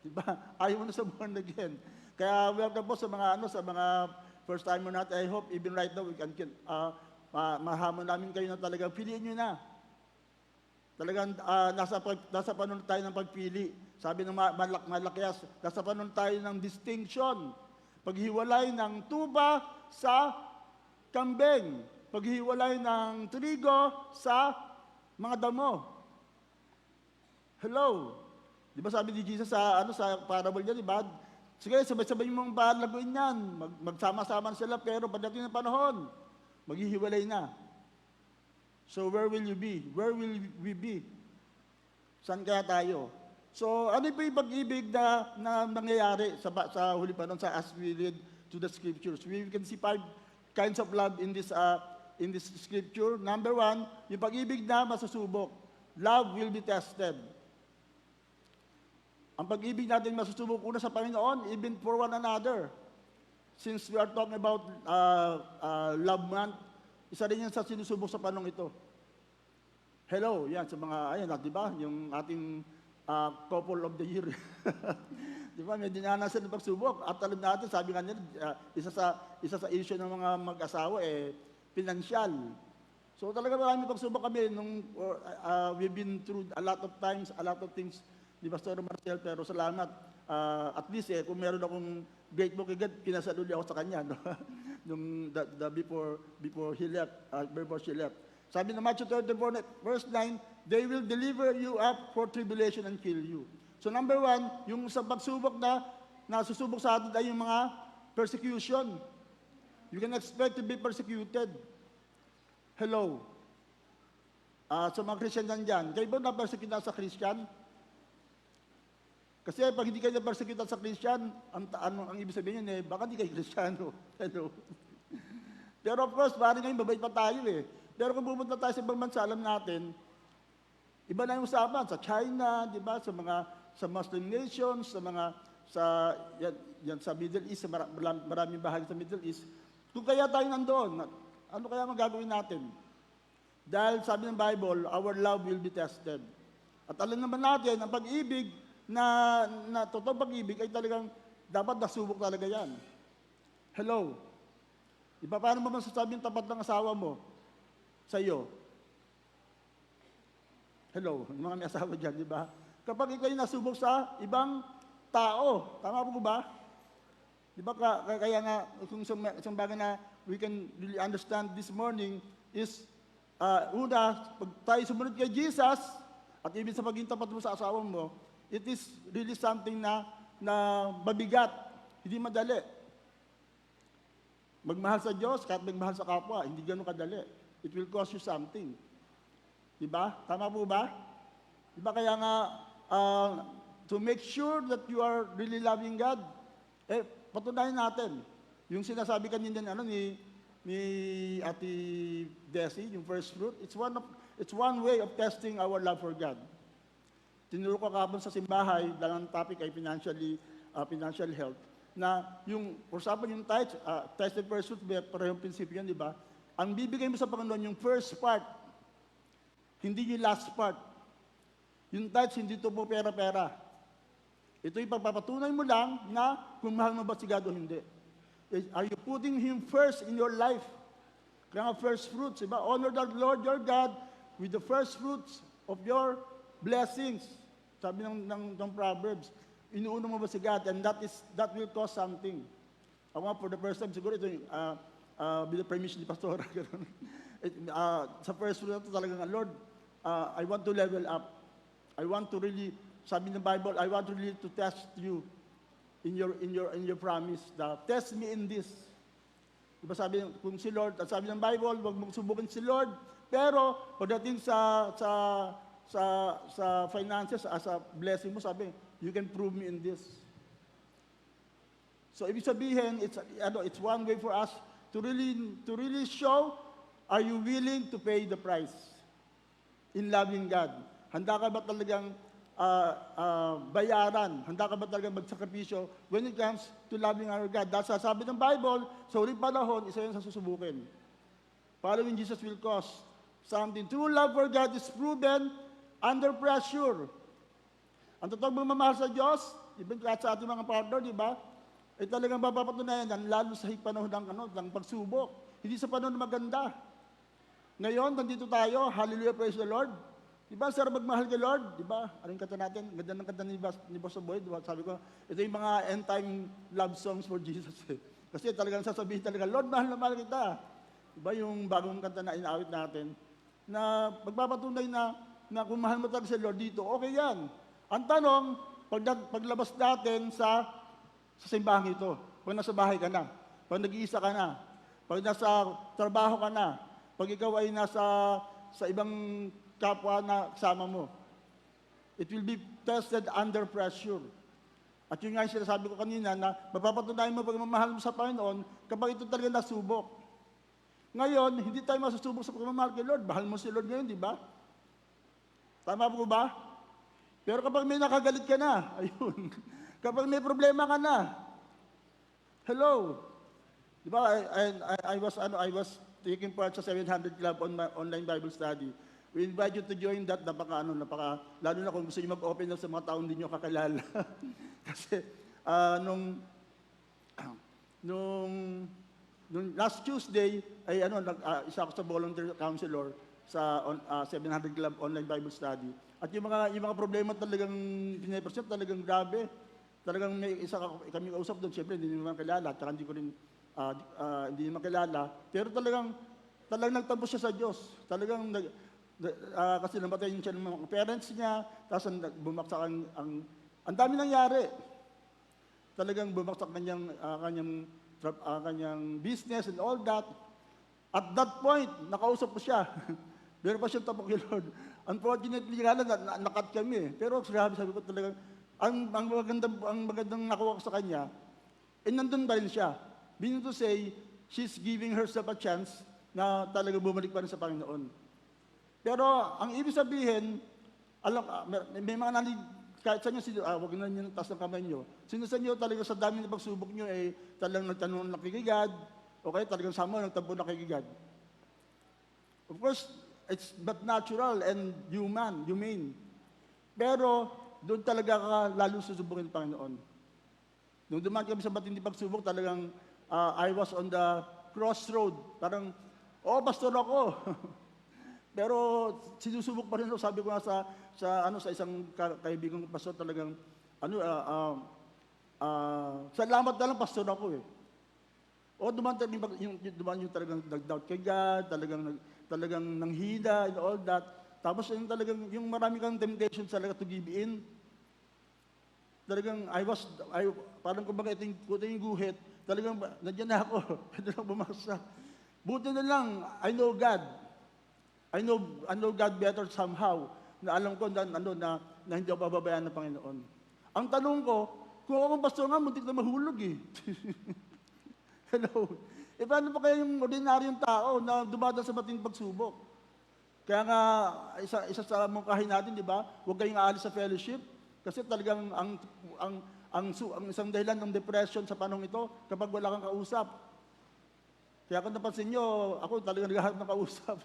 Diba? Ayaw mo na sa born again. Kaya welcome po sa mga first timer natin. I hope even right now we can mahamon namin kayo na talagang piliin nyo na. Talagang nasa panahon tayo ng pagpili. Sabi ng Malakias, nasa panahon tayo ng distinction. Paghiwalay ng tuba sa kambing. Paghiwalay ng trigo sa mga damo. Hello. Di ba sabi ni Jesus sa parable niya, di ba? Sige, sabay-sabay mong palaguin yan. Magsama-sama sila, pero pagdating ng panahon, maghihiwalay na. So where will you be? Where will we be? Saan kaya tayo? So ano po yung pag-ibig na nangyayari sa huli panahon as we read to the scriptures? We can see 5 kinds of love in this scripture. Number 1, yung pag-ibig na masusubok. Love will be tested. Ang pag-ibig natin masusubok una sa Panginoon, even for one another. Since we are talking about love month, isa rin yan sa sinusubok sa panong ito. Hello, yan sa mga, di ba, yung ating couple of the year. Di ba, may dinanasan ng pagsubok. At alam natin, sabi nga nila, isa sa issue ng mga mag-asawa, pinansyal. So talaga maraming pagsubok kami we've been through a lot of times, a lot of things, di Pastor Marcel, pero salamat. At least kung meron akong grateful kay God, pinasaluli ako sa kanya, no? before he left, before she left. Sabi ng Matthew 34, verse 9, they will deliver you up for tribulation and kill you. So number 1, yung sa pagsubok na nasusubok sa atin ay yung mga persecution. You can expect to be persecuted. Hello. Sa mga Christian dyan, kayo ba na-persecute na sa Christian? Kasi pag hindi kayo na-persecute sa Christian, ang ibig sabihin yun baka hindi kayo Kristiyano. Hello. Pero of course, parang ngayon, babait pa tayo Pero kung pumunta tayo sa ibang bansa, alam natin, iba na yung usapan. Sa China, di ba? Sa Muslim nations, sa Middle East, sa maraming bahagi sa Middle East. Kung kaya tayo nandoon, ano kaya magagawin natin? Dahil sabi ng Bible, our love will be tested. At alam naman natin, ang pag-ibig na totoong pag-ibig ay talagang dapat nasubok talaga yan. Hello. Di ba, paano mo masasabi yung tapat ng asawa mo sa iyo? Hello, yung mga may asawa dyan, di ba? Kapag ikaw nasubok sa ibang tao. Tama po ba? Di ba kaya nga, kung isang bagay na we can really understand this morning is, una, pag tayo sumunod kay Jesus, at ibig sa paging tapat mo sa asawa mo, it is really something na mabigat, hindi madali. Magmahal sa Diyos, kahit magmahal sa kapwa, hindi ganun kadali. It will cost you something. Di ba? Tama po ba? Di ba kaya nga, to make sure that you are really loving God, patunayan natin. Yung sinasabi kanina ni Ate Desi, yung first fruit, it's one way of testing our love for God. Tinuro ko kahapon sa simbahay, dahil ang topic ay financial health, na yung, for example, yung tithes and first fruit, parehong prinsipyo yan, di ba? Ang bibigay mo sa Panginoon, yung first part, hindi yung last part. Yung tithes, hindi ito po pera-pera. Ito yung pagpapatunay mo lang na kung mahal mo ba si God o hindi. Are you putting Him first in your life? Kaya nga first fruits, diba? Honor the Lord your God with the first fruits of your blessings. Sabi ng Proverbs, inuuna mo ba si God? And that will cost something. Ako nga, for the first time, siguro ito yung, with the permission ni Pastora, sa first fruit na ito talagang, Lord, I want to level up. I want to really, sabi ng Bible, I want really to test you in your promise. Test me in this. Diba sabi kung si Lord, at sabi ng Bible, huwag mong subukin si Lord, pero pagdating sa finances, as a blessing mo, sabi, you can prove me in this. So ibig sabihin, it's one way for us to really show, are you willing to pay the price in loving God? Handa ka ba talagang bayaran? Handa ka ba talagang magsakripisyo when it comes to loving our God? Dahil sabi ng Bible, sa uling panahon, isa yan sa susubukin. Following Jesus will cost something. True love for God is proven under pressure. Ang totoong mamamahal sa Diyos, even kahit sa ating mga partner, di ba? Ay talagang mapapatunayan yan, lalo sa panahon ng pagsubok. Hindi sa panahon na maganda. Ngayon, nandito tayo, hallelujah, praise the Lord. Di ba, sarap magmahal kay Lord? Di ba? Anong kanta natin? Ganda ng kanta ni Boss Boy. Diba? Sabi ko, ito yung mga end-time love songs for Jesus. Kasi talagang sasabihin talaga, Lord, mahal na mahal kita. Di ba yung bagong kanta na inaawit natin? Na magpapatunay na kung mahal mo talaga si Lord dito, okay yan. Ang tanong, paglabas natin sa simbahan ito, pag nasa bahay ka na, pag nag-iisa ka na, pag nasa trabaho ka na, pag ikaw ay nasa ibang kapwa na kasama mo. It will be tested under pressure. At yun nga yung sinasabi ko kanina na mapapatunayan mo pagmamahal mo sa Panginoon kapag ito talaga nasubok. Ngayon, hindi tayo masusubok sa pagmamahal kay Lord. Bahal mo si Lord ngayon, di ba? Tama po ba? Pero kapag may nakagalit ka na, ayun. Kapag may problema ka na, hello. Di ba? I was taking part sa 700 Club on my online Bible study. We invite you to join that, lalo na kung gusto niyo mag-open up sa mga taong hindi niyo kakilala. Kasi, nung last Tuesday, ay isa ako sa volunteer counselor sa 700 Club Online Bible Study. At yung mga problema talagang pinapresent, talagang grabe. Talagang may isa kami kausap doon, siyempre hindi naman kilala, at hindi ko rin, hindi naman kilala. Pero talagang nagtabos siya sa Diyos. Talagang, kasi namatay siya ng mga parents niya, tapos bumaksak ang dami nangyari. Talagang bumaksak kanyang business and all that. At that point, nakausap ko siya. Meron pa siyang tapok kay Lord. Unfortunately, nakat kami. Pero sabi ko talagang, ang magandang nakuha ko sa kanya, nandun pa rin siya. Meaning to say, she's giving herself a chance na talagang bumalik pa rin sa Panginoon. Pero ang ibig sabihin, may mga kahit sa inyo, huwag na nyo taas ng kamay nyo. Sino sa inyo talaga sa dami ng pagsubok nyo ay talagang nagtanong na kay God, o kaya talagang sama nagtampo na kay God. Of course, it's but natural and humane. Pero doon talaga ka lalo susubukin ng Panginoon. Nung dumaan kami sa matindi pagsubok, talagang I was on the crossroad. Parang, pastor ako. Pero sinusubok pa rin, sabi ko nga sa isang kaibigang pastor, talagang salamat na lang, pastor ako eh. O dumaan yung talagang nag-doubt kay God, talagang nanghina and all that. Tapos yung talagang, yung marami kang temptation talaga to give in. Talagang, parang kumbaga ito yung guhit, talagang, nandiyan na ako, pwede lang bumaksak. Buti na lang, I know God. I know God better somehow, na alam ko na hindi ako pababayaan ng Panginoon. Ang tanong ko, kung ako pastor nga, muntik na mahulog eh. Hello. E paano pa kaya yung ordinaryong tao na dumadaan sa matinding pagsubok? Kaya nga, isa sa mungkahin natin, di ba? Huwag kayong aalis sa fellowship. Kasi talagang ang isang dahilan ng depression sa panahon ito, kapag wala kang kausap. Kaya kung napansin nyo, ako talagang naghahanap ng kausap.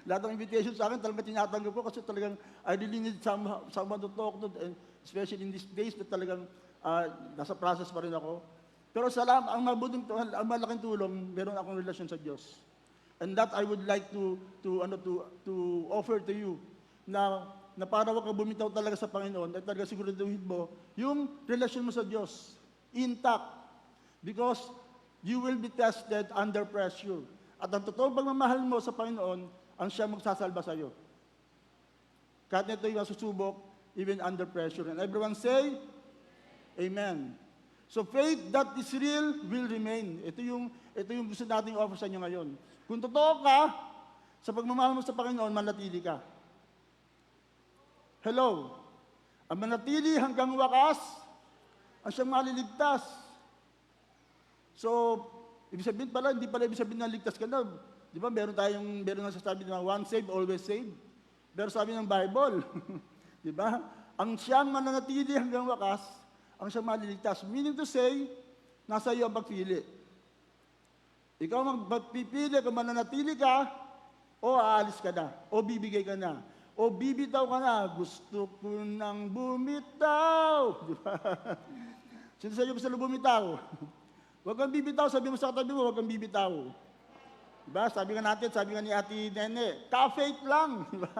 Lahat ng invitation sa akin, talagang tinatanggap ko kasi talagang I really need someone to talk to, and especially in these days na talagang nasa process pa rin ako. Pero ang malaking tulong, meron akong relasyon sa Diyos. And that I would like to offer to you na para wag ka bumitaw talaga sa Panginoon at talaga siguraduhin mo yung relasyon mo sa Diyos intact, because you will be tested under pressure. At ang totoong pagmamahal mo sa Panginoon ang siya magsasalba sa iyo. Kahit ito yung susubok, even under pressure. And everyone say, Amen. So faith that is real will remain. Ito yung gusto nating offer sa inyo ngayon. Kung totoo ka, sa pagmamahal mo sa Panginoon, manatili ka. Hello. Ang manatili hanggang wakas, ang siyang maliligtas. So, ibig sabihin pala, hindi pala ibig sabihin na ligtas ka na. Di ba, meron nga sasabi na once saved, always saved. Pero sabi ng Bible, di ba, ang siyang mananatili hanggang wakas, ang siyang maliligtas. Meaning to say, nasa iyo ang pagpili. Ikaw magpipili kung mananatili ka, o aalis ka na, o bibigay ka na, o bibitaw ka na. Gusto ko nang bumitaw. Di ba? Sino sa iyo gusto na bumitaw? Huwag kang bibitaw, sabi mo sa katabi mo, huwag kang bibitaw. Diba? Sabi nga ni Ate Nene, ka-faith lang. Diba?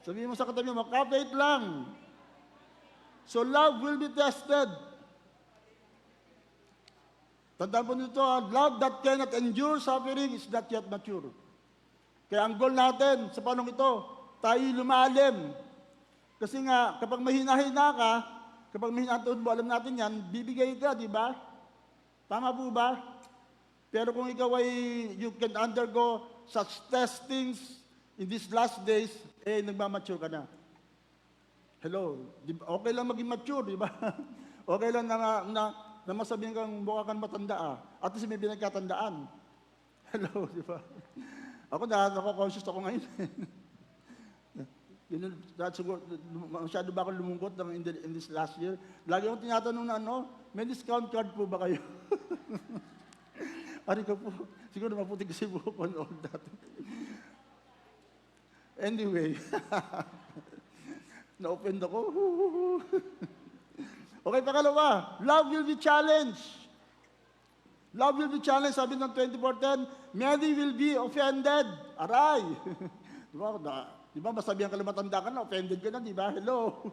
Sabi mo sa katabi mo, ka-faith lang. So love will be tested. Tandaan po nito, love that cannot endure suffering is not yet mature. Kaya ang goal natin sa panahon ito, tayo lumalim. Kasi nga, kapag mahina-hina ka, kapag mahina ang tuhod mo, alam natin yan, bibigay ka, di ba? Tama po ba? Pero kung ikaw ay, you can undergo such testings in these last days, nagmamature ka na. Hello? Okay lang maging mature, di ba? Okay lang na masabihin kang mukha kang matanda At least may pinagkatandaan. Hello, di ba? Ako conscious ako ngayon. Siguro, masyado ba ako lumungkot in this last year? Lagi akong tinatanong na may discount card po ba kayo? Ari ko po, siguro maputi kasi buhok on all that. Anyway, na-offend ako. Okay, pangalawa, love will be challenged. Love will be challenged, sabi ng 24:10, many will be offended. Aray! Di ba, masabihan ka lang matanda ka na, offended ka na, di ba? Hello!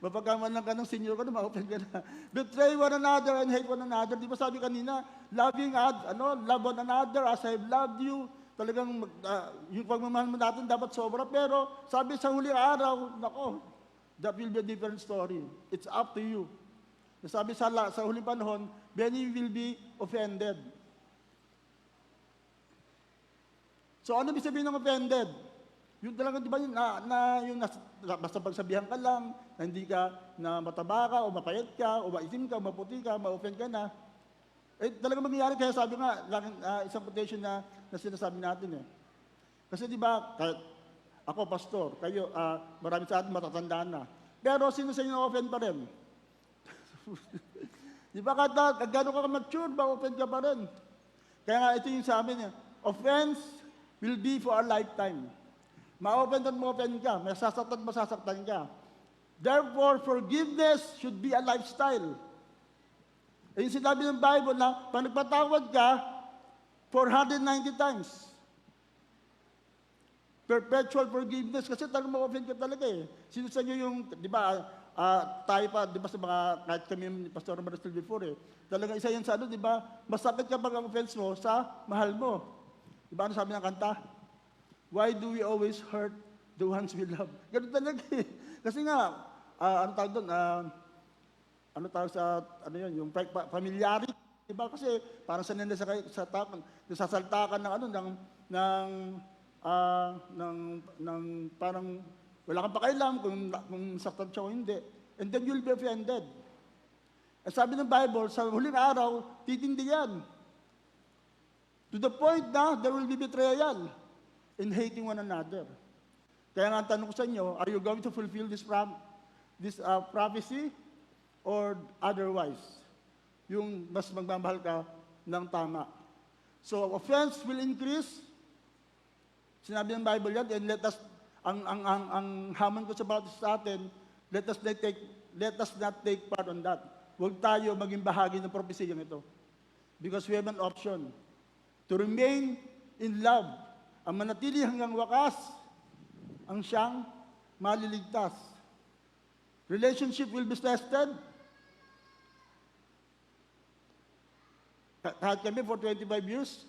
Mapagkaman lang ka ng senior ka na, ma-offend ka na. Betray one another and hate one another. Di ba sabi kanina, love one another as I've loved you. Talagang yung pagmamahal mo natin dapat sobra. Pero sabi sa huli araw, nako, that will be a different story. It's up to you. Sabi sa huling panahon, many will be offended. So ano ibig sabihin ng offended? Yung talaga, di ba, basta pagsabihan ka lang, na hindi ka, na mataba ka, o mapayat ka, o maitim ka, o maputi ka, ma-offend ka na. Talaga mangyayari, kaya sabi nga, isang quotation na sinasabi natin Kasi di ba, kahit ako, pastor, kayo, marami sa atin matatandaan na. Pero sino sa inyo na-offend pa rin? Di ba, kahit gano'n ka mature, ma-offend ka pa rin. Kaya nga, ito yung sa amin, offense will be for a lifetime. Ma-offend at ma-offend ka, masasaktan ka. Therefore, forgiveness should be a lifestyle. Yung sinabi ng Bible na, pag nagpatawad ka, 490 times. Perpetual forgiveness, kasi talagang ma-offend ka talaga Sino sa inyo yung, di ba, tayo pa, di ba sa mga, kahit kami ni Pastor Maricel before talagang isa yan sa ano, di ba? Masakit kapag ang offense mo sa mahal mo. Di ba ano sabi ng kanta? Why do we always hurt the ones we love? Ganun talaga eh. Kasi nga, ano tawag doon? Ano tawag sa, ano yun, yung familiarity. Diba? Kasi parang sanay na sa takan, nasasalta ka ng ano, ng parang wala kang pakialam kung saktan siya o hindi. And then you'll be offended. At sabi ng Bible, sa huling araw, titindi yan. To the point na there will be betrayal in hating one another. Kaya nga ang tanong ko sa inyo, are you going to fulfill this prophecy or otherwise? Yung mas magmamahal ka ng tama. So, offense will increase. Sinabi ng Bible yan, and let us, ang hamon ko sa atin, let us not take part on that. Huwag tayo maging bahagi ng propesiyang ito. Because we have an option to remain in love. Ang manatili hanggang wakas, ang siyang maliligtas. Relationship will be tested. Kahit kami for 25 years,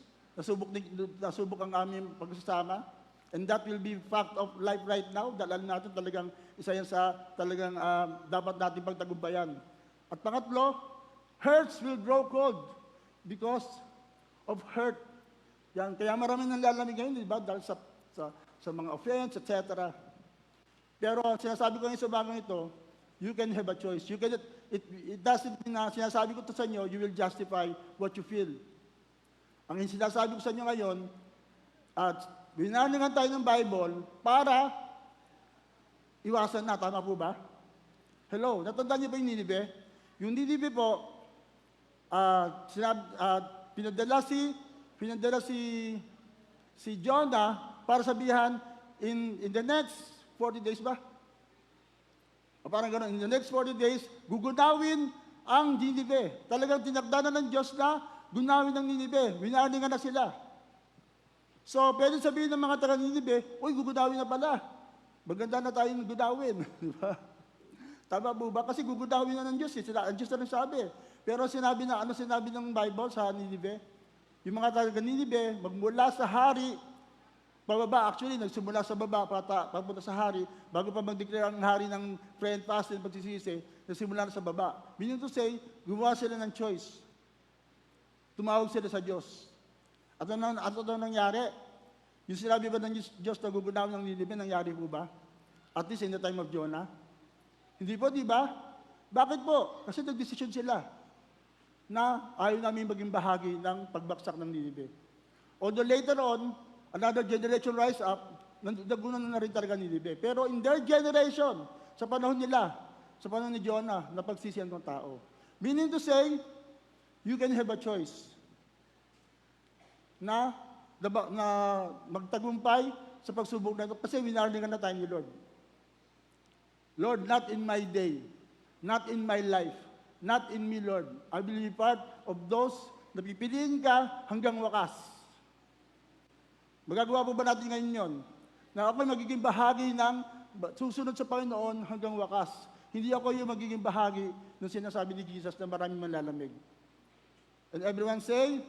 nasubok ang aming pagsasama. And that will be fact of life right now. Dahil alam natin talagang isa yan sa talagang dapat natin pagtagumpayan. At pangatlo, hearts will grow cold because of hurt. Yan, kaya maraming nanlalamig ngayon, di ba? Dahil sa mga offense, etc. Pero sinasabi ko ngayon sa bagong ito, you can have a choice. It doesn't mean na sinasabi ko to sa inyo, you will justify what you feel. Ang sinasabi ko sa inyo ngayon, at binalingan tayo ng Bible para iwasan na. Tama po ba? Hello, natandaan niyo ba yung Ninive? Yung Ninive po, pinadala si Jonah para sabihan in the next 40 days ba? O parang gano'n, in the next 40 days, gugunawin ang Ninive. Talagang tinakda na ng Diyos na gunawin ng Ninive. Winalingan na sila. So, pwede sabihin ng mga taga-Ninive, uy, gugunawin na pala. Maganda na tayong gunawin. Tama po ba? Kasi gugunawin na ng Diyos. Ang Diyos na rin sabi. Pero sinabi ng Bible sa Ninive? Yung mga taga-Ninive, magmula sa hari, pababa, actually, nagsimula sa baba, papunta sa hari, bago pa mag-declare ang hari ng prayer and fast and pagsisisi, nagsimula na sa baba. Meaning to say, gumawa sila ng choice. Tumawag sila sa Diyos. At ano nangyari? Yung sinabi ba ng Diyos na gugunawin ng Ninive, nangyari po ba? At least in the time of Jonah? Hindi po, di ba? Bakit po? Kasi nag-decision sila na ayaw namin maging bahagi ng pagbaksak ng Ninive. Although later on, another generation rise up, nagunan na rin talaga Ninive. Pero in their generation, sa panahon nila, sa panahon ni Jonah, napagsisihan ng tao. Meaning to say, you can have a choice na magtagumpay sa pagsubok na ito kasi winarningan na tayo ni Lord. Lord, not in my day, not in my life, not in me, Lord. I will be part of those na pipiliin ka hanggang wakas. Magagawa po ba natin ngayon yun? Na ako'y magiging bahagi ng susunod sa Panginoon hanggang wakas. Hindi ako yung magiging bahagi ng sinasabi ni Jesus na maraming manlalamig. And everyone say,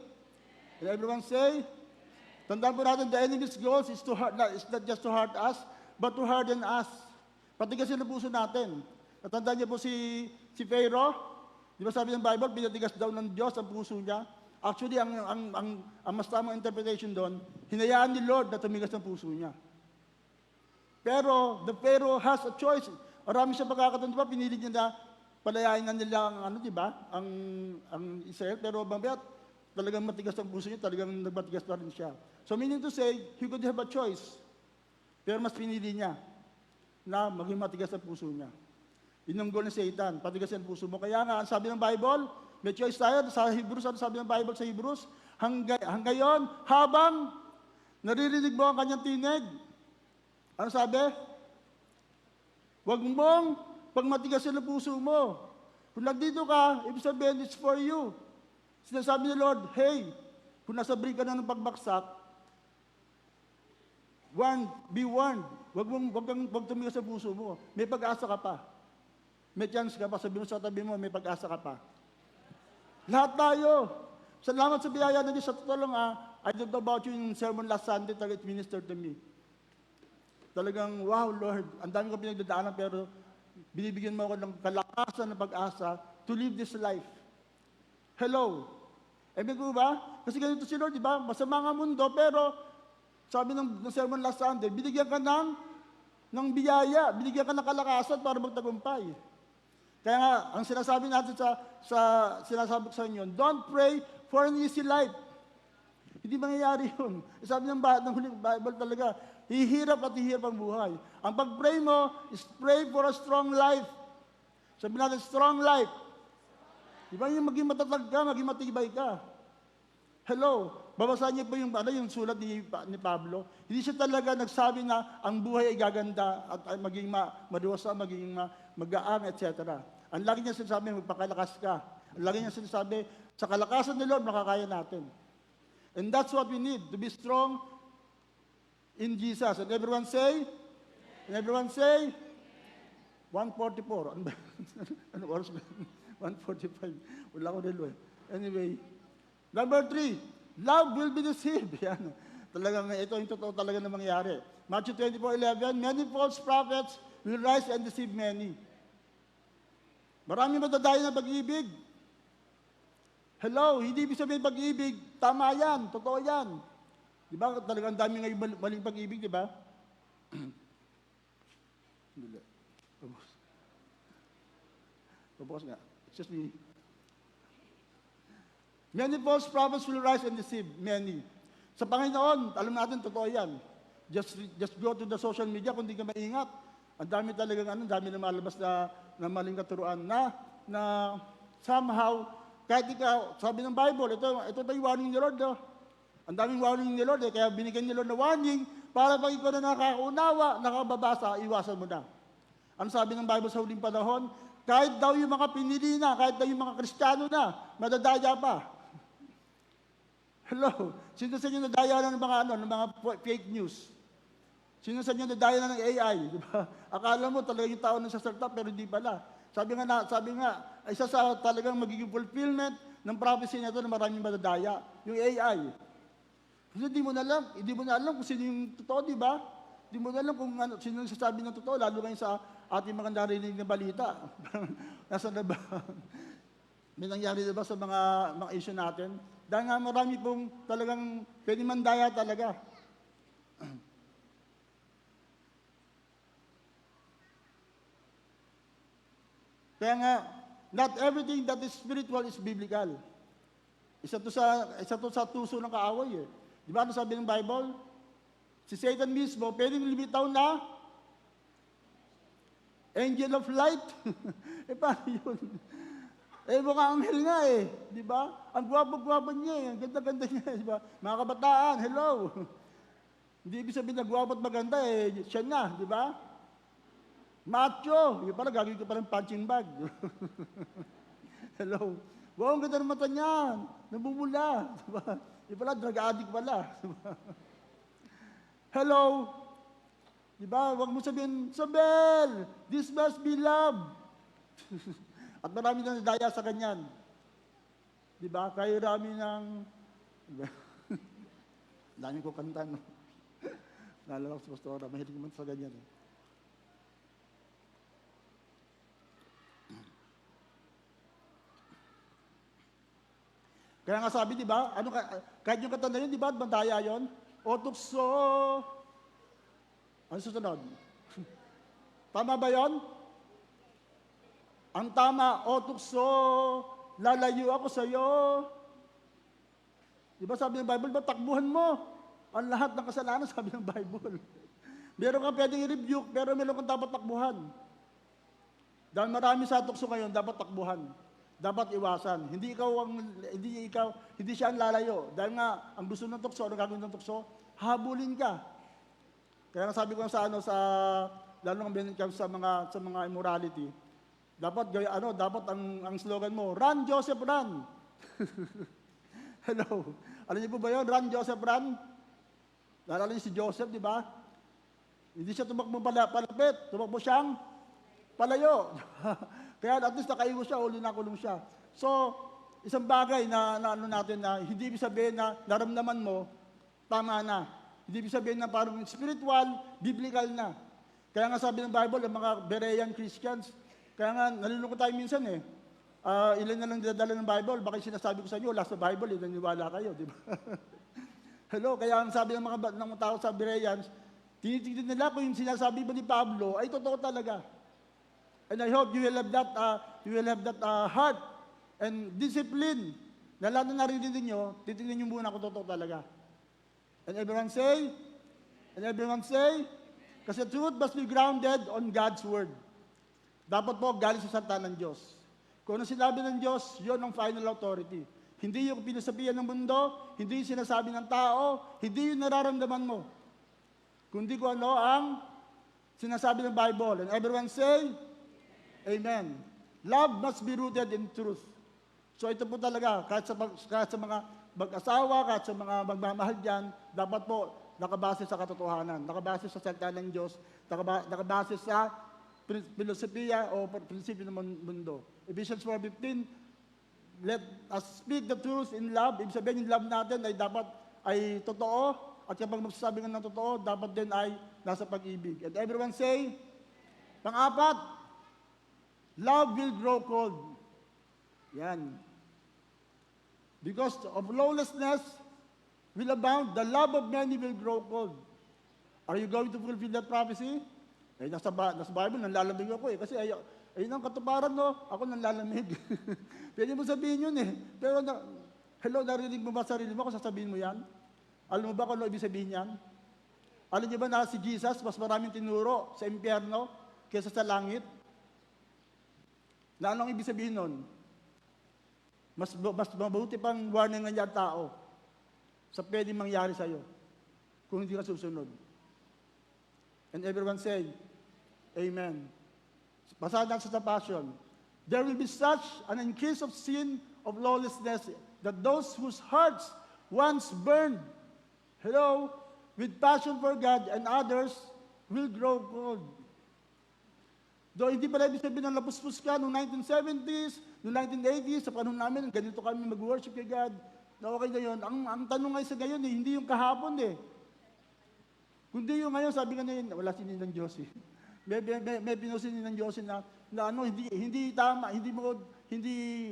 tandaan po natin, the enemy's goal is not just to hurt us, but to harden us. Patigasin ang puso natin. Natandaan niyo po si Pharaoh, di ba sabi ng Bible, pinatigas daw ng Diyos ang puso niya. Actually, ang mas tamang interpretation doon, hinayaan ni Lord na tumigas ang puso niya. Pero the Pharaoh has a choice. Marami siya pagkakataon, di ba? Pinili niya na palayain na nila ang di ba? Ang Israel, pero mamaya talagang matigas ang puso niya, talagang nagmatigas pa rin siya. So meaning to say, he could have a choice. Pero mas pinili niya na maging matigas ang puso niya. Yun ang goal ng Satan, patigasin ang puso mo. Kaya nga, ang sabi ng Bible, may choice tayo sa Hebrews, ano sabi ng Bible sa Hebrews? Hanggayon, habang naririnig mo ang kanyang tinig. Ano sabi? Huwag mong pagmatigasin ang puso mo. Kung nandito ka, ibig sabihin, it's for you. Sinasabi ni Lord, hey, kung nasa brink ka na ng pagbaksak, be warned. Huwag tumigas sa puso mo. May pag-asa ka pa. may chance ka pa, sabi mo sa tabi mo, may pag-asa ka pa. Lahat tayo. Salamat sa biyaya ng Diyos. Sa totoo lang, I don't know about you in sermon last Sunday, talaga it ministered to me. Talagang, wow, Lord, ang dami ko pinagdadaanan, pero binibigyan mo ako ng kalakasan ng pag-asa to live this life. Hello. Ibig ko ba? Kasi ganito si Lord, di ba? Masama nga mundo, pero sabi ng sermon last Sunday, binigyan ka ng biyaya, binigyan ka ng kalakasan para magtagumpay. Kaya nga, ang sinasabi natin sinasabi ko sa inyo, don't pray for an easy life. Hindi mangyayari yun. Sabi ng huling Bible talaga, hihirap at hihirap ang buhay. Ang pag-pray mo is pray for a strong life. Sabi natin, strong life. Di ba yung maging matatag ka, maging matibay ka? Hello, babasahin niyo po yung sulat ni Pablo. Hindi siya talaga nagsabi na ang buhay ay gaganda at ay maging maduwasa, maging magaan, etc. Ang lagi niya sinasabi, magpakalakas ka. Ang lagi niya sinasabi, sa kalakasan ni Lord, makakaya natin. And that's what we need, to be strong in Jesus. And everyone say? And everyone say? 1:44. Ano ba? Ano oras ba? 1:45. Wala ko dalo eh. Anyway, number 3, love will be deceived. Yan. Talagang ito yung totoo talaga na mangyayari. Matthew 24:11, many false prophets will rise and deceive many. Marami matadayo ng pag-ibig. Hello, hindi ibig sabihin pag-ibig, tama yan, totoo yan. Di ba talagang dami ngayon maling pag-ibig, di ba? Tapos nga. Excuse me. Many false prophets will rise and deceive many. Sa Panginoon, alam natin, totoo yan. Just go to the social media kung di ka maingat. Ang dami talagang dami na malabas na maling katuruan na somehow, kahit ikaw, sabi ng Bible, ito yung warning ni Lord. Ang daming warning ni Lord, kaya binigyan ni Lord na warning para pag ikaw na nakakaunawa, nakababasa, iwasan mo na. Ano sabi ng Bible sa huling panahon? Kahit daw yung mga pinili na, kahit daw yung mga Kristiyano na, madadaya pa. Hello? Sino sa inyo nadaya na ng mga fake news? Sino sa inyo nadaya na ng AI? Di ba? Akala mo talaga yung tao nagsasalta, pero hindi pala. Sabi nga, isa sa talagang magiging fulfillment ng prophecy nito na maraming madadaya, yung AI. Kasi hindi mo na alam kung sino yung totoo, di ba? Hindi mo na alam kung sino yung sasabi ng totoo, lalo ngayon sa ating mga narinig na balita. Nasaan na ba? May nangyari na ba sa mga issue natin? Dahil nga marami pong talagang pwede mandaya talaga. Kaya nga, not everything that is spiritual is biblical. Isa to sa tuso ng kaaway eh. Di ba ano sabi ng Bible? Si Satan mismo, pwedeng limitaw na angel of light. Paano yun? Mga anghel nga eh. Di ba? Ang gwapo-gwapo niya eh. Ang ganda-ganda niya. Di ba? Mga kabataan, hello. Hindi ibig sabihin na gwapo at maganda eh. Siya na, di ba? Macho. Yung pala, gagawin ko pa ng punching bag. Hello. Wow, ang ganda ng mata niya. Nabubula. Di ba? Yung pala, drug addict pala. Diba? Hello. Di ba? Huwag mo sabihin, Sabel, this must be love. At marami na nadaya sa ganyan. Di ba? Kaya rami ng... Dami ko kanta, no? Naalala ko sa pastora, mahilig naman sa ganyan. Eh. Kaya nga sabi, di ba? Kahit yung katanda yun, di ba? Bandaya yun. O tukso. Ano susunod? Tama ba yun? Ang tama, o tukso, lalayo ako sa iyo. Di ba sabi ng Bible, takbuhan mo ang lahat ng kasalanan, sabi ng Bible. Meron kang pwedeng i-rebuke, pero meron kang dapat takbuhan. Dahil marami sa tukso ngayon, dapat takbuhan. Dapat iwasan. Hindi siya ang lalayo. Dahil nga, ang gusto ng tukso, ang gagawin ng tukso, habulin ka. Kaya sabi ko lalo ng sa mga immorality, dapat ang slogan mo, Run, Joseph, run! Hello. Alam niyo po ba yun? Run, Joseph, run? Naalala niyo si Joseph, di ba? Hindi siya tumakbo palapit. Tumakbo siyang palayo. Kaya at least nakaiwas siya o nakulong siya. So, isang bagay na ano natin na hindi ibig sabihin na naramdaman mo, tama na. Hindi ibig sabihin na parang spiritual, biblical na. Kaya nga sabi ng Bible, ang mga Berean Christians, kaya nga nalulungkot tayo minsan eh. Ilan na lang dinadala ng Bible, bakit sinasabi ko sa inyo, last sa Bible, naniwala kayo, di ba? Hello, kaya ang sabi ng mga tao sa Bereans, tinitignan nila kung yung sinasabi ba ni Pablo ay totoo talaga. And I hope you will have that heart and discipline na lalo na rin ninyo, titignan nyo muna kung totoo talaga. And everyone say, kasi truth must be grounded on God's Word. Dapat po galing sa salita ng Diyos. Kung ano sinabi ng Diyos, yun ang final authority. Hindi yung pinasabihan ng mundo, hindi yung sinasabi ng tao, hindi yung nararamdaman mo. Kundi kung ano ang sinasabi ng Bible. And everyone say, Amen. Love must be rooted in truth. So ito po talaga, kahit sa mga mag-asawa, kahit sa mga magmamahal dyan, dapat po nakabase sa katotohanan, nakabase sa salita ng Diyos, nakabase sa filosofiya o prinsipyo ng mundo. Ephesians 4:15, let us speak the truth in love. Ibig sabihin yung love natin ay dapat ay totoo, at kapag magsasabi ng totoo, dapat din ay nasa pag-ibig. And everyone say, pang-apat, love will grow cold. Yan. Because of lawlessness will abound, the love of many will grow cold. Are you going to fulfill that prophecy? Eh, nasa Bible, nanlalamig ako eh. Kasi ayun ang katuparan, no? Ako nanlalamig. Pwede mo sabihin yun eh. Pero, hello, narinig mo ba sarili mo kung sasabihin mo yan? Alam mo ba kung ano ibig sabihin yan? Alam niyo ba na si Jesus, mas maraming tinuro sa impyerno kaysa sa langit? Na anong ibig sabihin nun? Mas mabuti pang warning ng yan tao sa pwedeng mangyari sa'yo kung hindi ka susunod. And everyone say, Amen. Basahin natin sa Passion. There will be such an increase of sin, of lawlessness, that those whose hearts once burned, with passion for God and others, will grow cold. Though hindi pala ibig sabihin ng lapus-pus ka noong 1970s, noong 1980s, sa panahon namin, ganito kami mag-worship kay God, na okay na yun. Ang tanong ngayon sa ngayon, hindi yung kahapon eh. Kundi yung ngayon, sabi nga na yun, wala sinin ng Diyos eh. May pinusinin ng Diyos na ano, hindi tama, hindi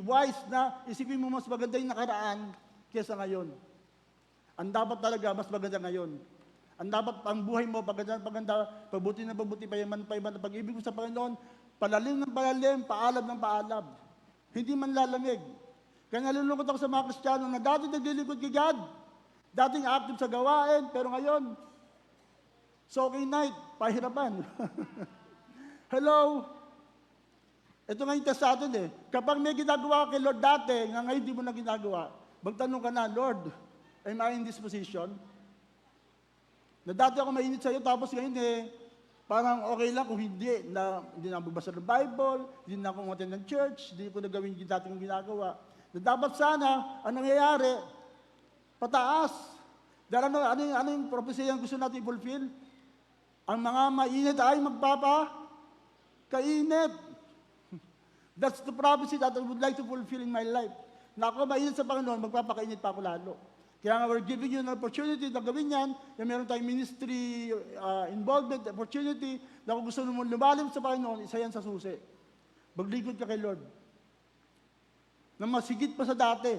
wise na isipin mo mas maganda yung nakaraan kesa ngayon. Ang dapat talaga, mas maganda ngayon. Ang dapat, ang buhay mo, paganda, pabuti na pabuti, payaman, pag-ibig mo sa Panginoon, palalim ng palalim, paalab ng paalab. Hindi man lalamig. Kaya nalulungkot ako sa mga Kristiyano na dati naglilingkod kay God, dating active sa gawain, pero ngayon, so okay night, pahirapan. Hello? Ito nga yung test sa atin eh. Kapag may ginagawa kay Lord dati, nga ngayon di mo na ginagawa, magtanong ka na, Lord, am I in this position? Na dati ako mainit sa'yo, tapos ngayon eh, parang okay lang kung hindi na magbasa ng Bible, hindi na ako umattend ng church, hindi ko na gawin yung dati kong ginagawa. Na dapat sana, anong nangyayari? Pataas. Dahil ano yung propesya gusto natin i-fulfill? Ang mga mainit ay magpapakainit. That's the prophecy that I would like to fulfill in my life. Na ako mainit sa Panginoon, magpapakainit pa ako lalo. Kaya nga, we're giving you an opportunity na gawin yan, na meron tayong ministry involvement, opportunity, na kung gusto mo lumalim sa Panginoon, isa yan sa susi. Maglingkod ka kay Lord. Na masigit pa sa dati.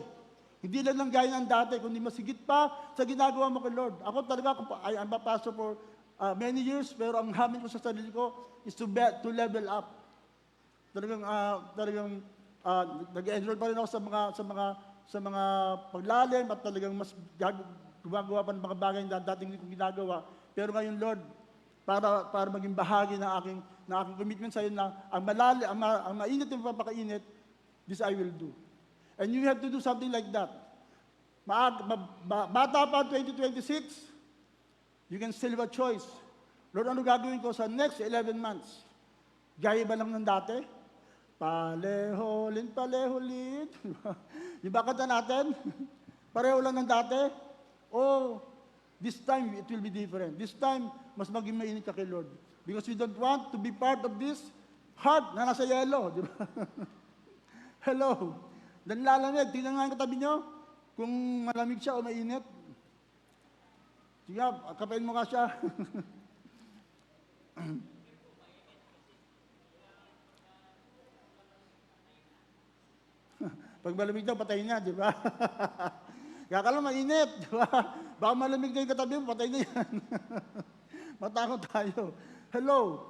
Hindi lang gaya ng dati, kundi masigit pa sa ginagawa mo kay Lord. Ako talaga, I'm a pastor for many years, pero ang hamon ko sa sarili ko is to level up. Talagang nag-enroll pa rin ako sa mga paglalim at talagang mas gumagawa pa ng mga bagay na dating hindi ko ginagawa. Pero ngayon, Lord, para maging bahagi ng aking commitment sa iyo na ang mainit na papakainit, this I will do. And you have to do something like that. Bata pa 2026, you can still have a choice. Lord, ano gagawin ko sa next 11 months? Gaya ba lang ng dati? Paleholin. Yung ba kanta natin? Pareho lang ng dati? Oh, this time it will be different. This time, mas maging mainit ka kay Lord. Because we don't want to be part of this heart na nasa yellow, di ba? Hello. Nanlalamig. Tingnan nga yung katabi nyo. Kung malamig siya o mainit. Sige, kapain mo nga siya. Pag malamig daw, patay niya, di ba? Kaya ka lang mainit, di ba? Baka malamig na yung katabi mo, patay na yan. Matakot tayo. Hello.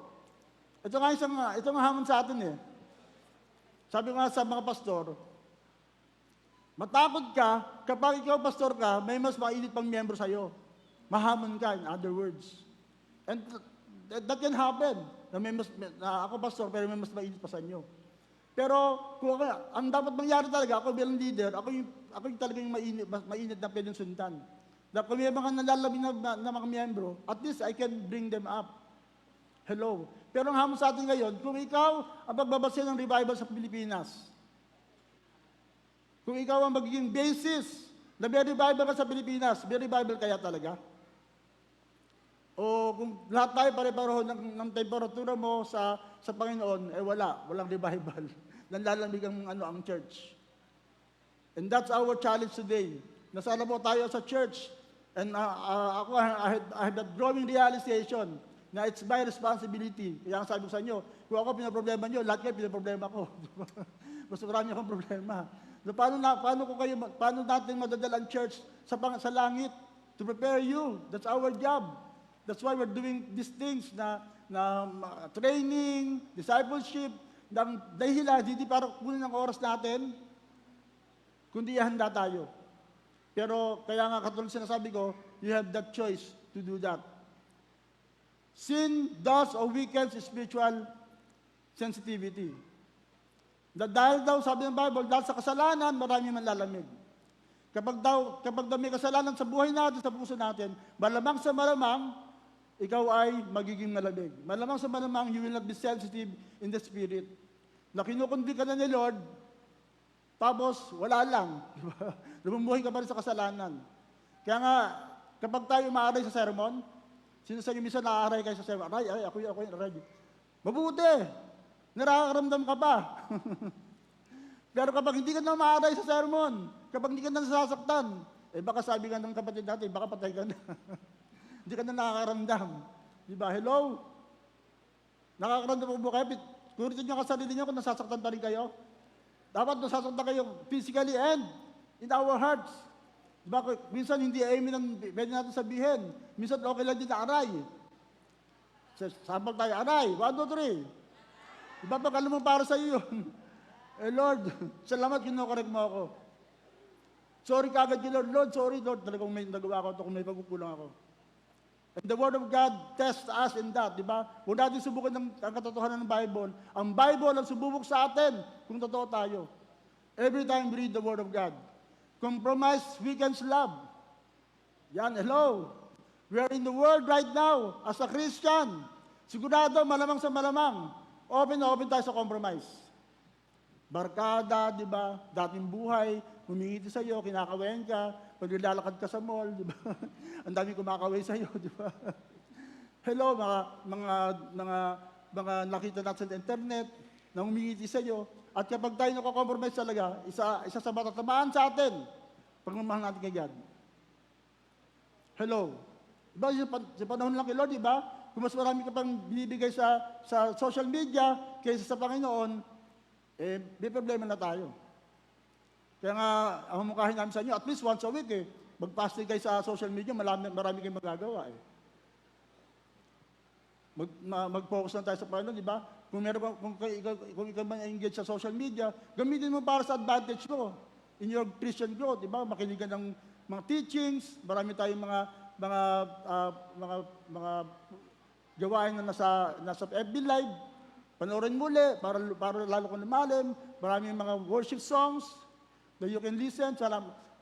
Ito nga hamon sa atin eh. Sabi ko nga sa mga pastor, matakot ka kapag ikaw pastor ka, may mas mainit pang miyembro sa'yo. Mahamon ka, in other words. And that can happen. Na ako pastor, pero may mas mainit pa sa inyo. Pero kung ang dapat mangyari talaga, ako bilang leader, ako yung talagang mainit na pwedeng sundan. Kung may mga nalalabing na mga miyembro, at least I can bring them up. Hello. Pero ang hamon sa atin ngayon, kung ikaw ang pagbabase ng revival sa Pilipinas, kung ikaw ang magiging basis na may revival ka sa Pilipinas, may revival kaya talaga? O kung lahat tayo pare-pareho ng temperatura mo sa Panginoon, walang revival. Nanlalamig ang church. And that's our challenge today. Nasala po tayo sa church. And I had that growing realization na it's my responsibility. Kaya ang sabi ko sa inyo, kung ako pinaproblema nyo, lahat kayo pinaproblema ko. Mas marami akong problema. So, paano natin madadala ang church sa langit? To prepare you. That's our job. That's why we're doing these things na training, discipleship, dahil hindi para kunin ang oras natin, kundi ihanda tayo. Pero kaya nga katulad sinasabi ko, you have that choice to do that. Sin does or weakens spiritual sensitivity. Dahil daw, sabi ng Bible, dahil sa kasalanan, marami manlalamig. Kapag daw may kasalanan sa buhay natin, sa puso natin, malamang sa malamang, ikaw ay magiging malamig. Malamang sa malamang, you will not be sensitive in the spirit. Na kinukundi ka na ni Lord, tapos wala lang. Lumumuhay ka pa rin sa kasalanan. Kaya nga, kapag tayo umaaray sa sermon, sino sa inyo minsan naaaray kayo sa sermon? Aray, ako yung aray. Mabuti! Nakakaramdam ka pa. Pero kapag hindi ka na umaaray sa sermon, kapag hindi ka na nasasaktan, baka sabi ka ng kapatid natin, baka patay ka na. Hindi ka na nakakaramdam. Di ba? Hello? Nakakaramdam po kayo? Kuritin nyo ka sarili nyo kung nasasaktan pa rin kayo. Dapat nasasaktan kayo physically and in our hearts. Diba? Minsan hindi amen ang pwede natin sabihin. Minsan okay lang din na aray. Sample tayo, aray. 1, 2, 3. Diba pag alam mo para sa iyo yun? Lord, salamat kinokorek mo ako. Sorry kagad kay Lord. Lord, sorry Lord. Talagang may nagawa ko ito kung may pagkukulang ako. And the Word of God tests us in that, di ba? Huwag natin subukan ang katotohanan ng Bible. Ang Bible ang sububok sa atin kung totoo tayo. Every time we read the Word of God. Compromise weakens love. Yan, hello. We are in the world right now as a Christian. Sigurado, malamang sa malamang. Open na open tayo sa compromise. Barkada, di ba? Dating buhay, humingiti sa iyo, kinakawayan ka, pag nilalakad ka sa mall, di ba? Ang dami kumakaway sa iyo, di ba? Hello, mga nakita natin sa internet, na humingiti sa iyo. At kapag tayo nakakompromise talaga, isa sa matatamaan sa atin, pagmamahal natin kay God. Hello. Diba, sa panahon lang kay Lord, di ba? Kung mas marami ka pang binibigay sa social media kaysa sa Panginoon, may problema na tayo. Kaya nga, ang mukhahin namin sa inyo, at least once a week, mag-fasting kayo sa social media, marami kayong magagawa. Mag-focus lang tayo sa Panginoon, di ba? Kung ikaw man engage sa social media, gamitin mo para sa advantage mo in your Christian growth, di ba? Makinigan ng mga teachings, marami tayong mga gawain na nasa FB Live, panoorin muli, para lalo kong lumalim, maraming mga worship songs that you can listen.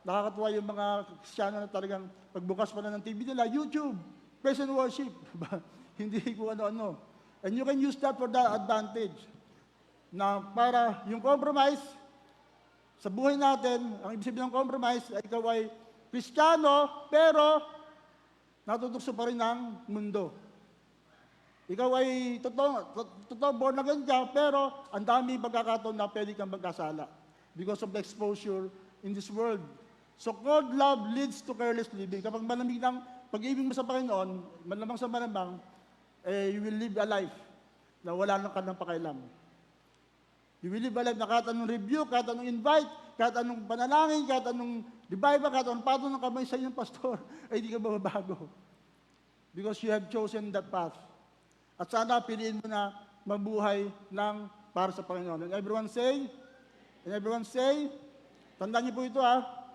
Nakakatuwa yung mga Kristiyano na talagang pagbukas pa na ng TV nila, YouTube, praise and worship. Hindi ko ano-ano. And you can use that for that advantage. Na para yung compromise, sa buhay natin, ang ibig sabihin ng compromise, ay ikaw ay Kristiyano, pero natutokso pa rin ng mundo. Ikaw ay totoo born again ka, pero ang dami pagkakataon na pwede kang magkasala because of the exposure in this world. So cold love leads to careless living. Kapag malamig ng pag-ibig mo sa Panginoon, malamang sa malamang, you will live a life na wala nang kanang pakailam. You will live a life na kahit anong review, kahit anong invite, kahit anong panalangin, kahit anong revival, kahit anong patong ng kamay sa inyong pastor, ay hindi ka mababago. Because you have chosen that path. At sana piliin mo na mabuhay ng para sa Panginoon. And everyone say, tandaan niyo po ito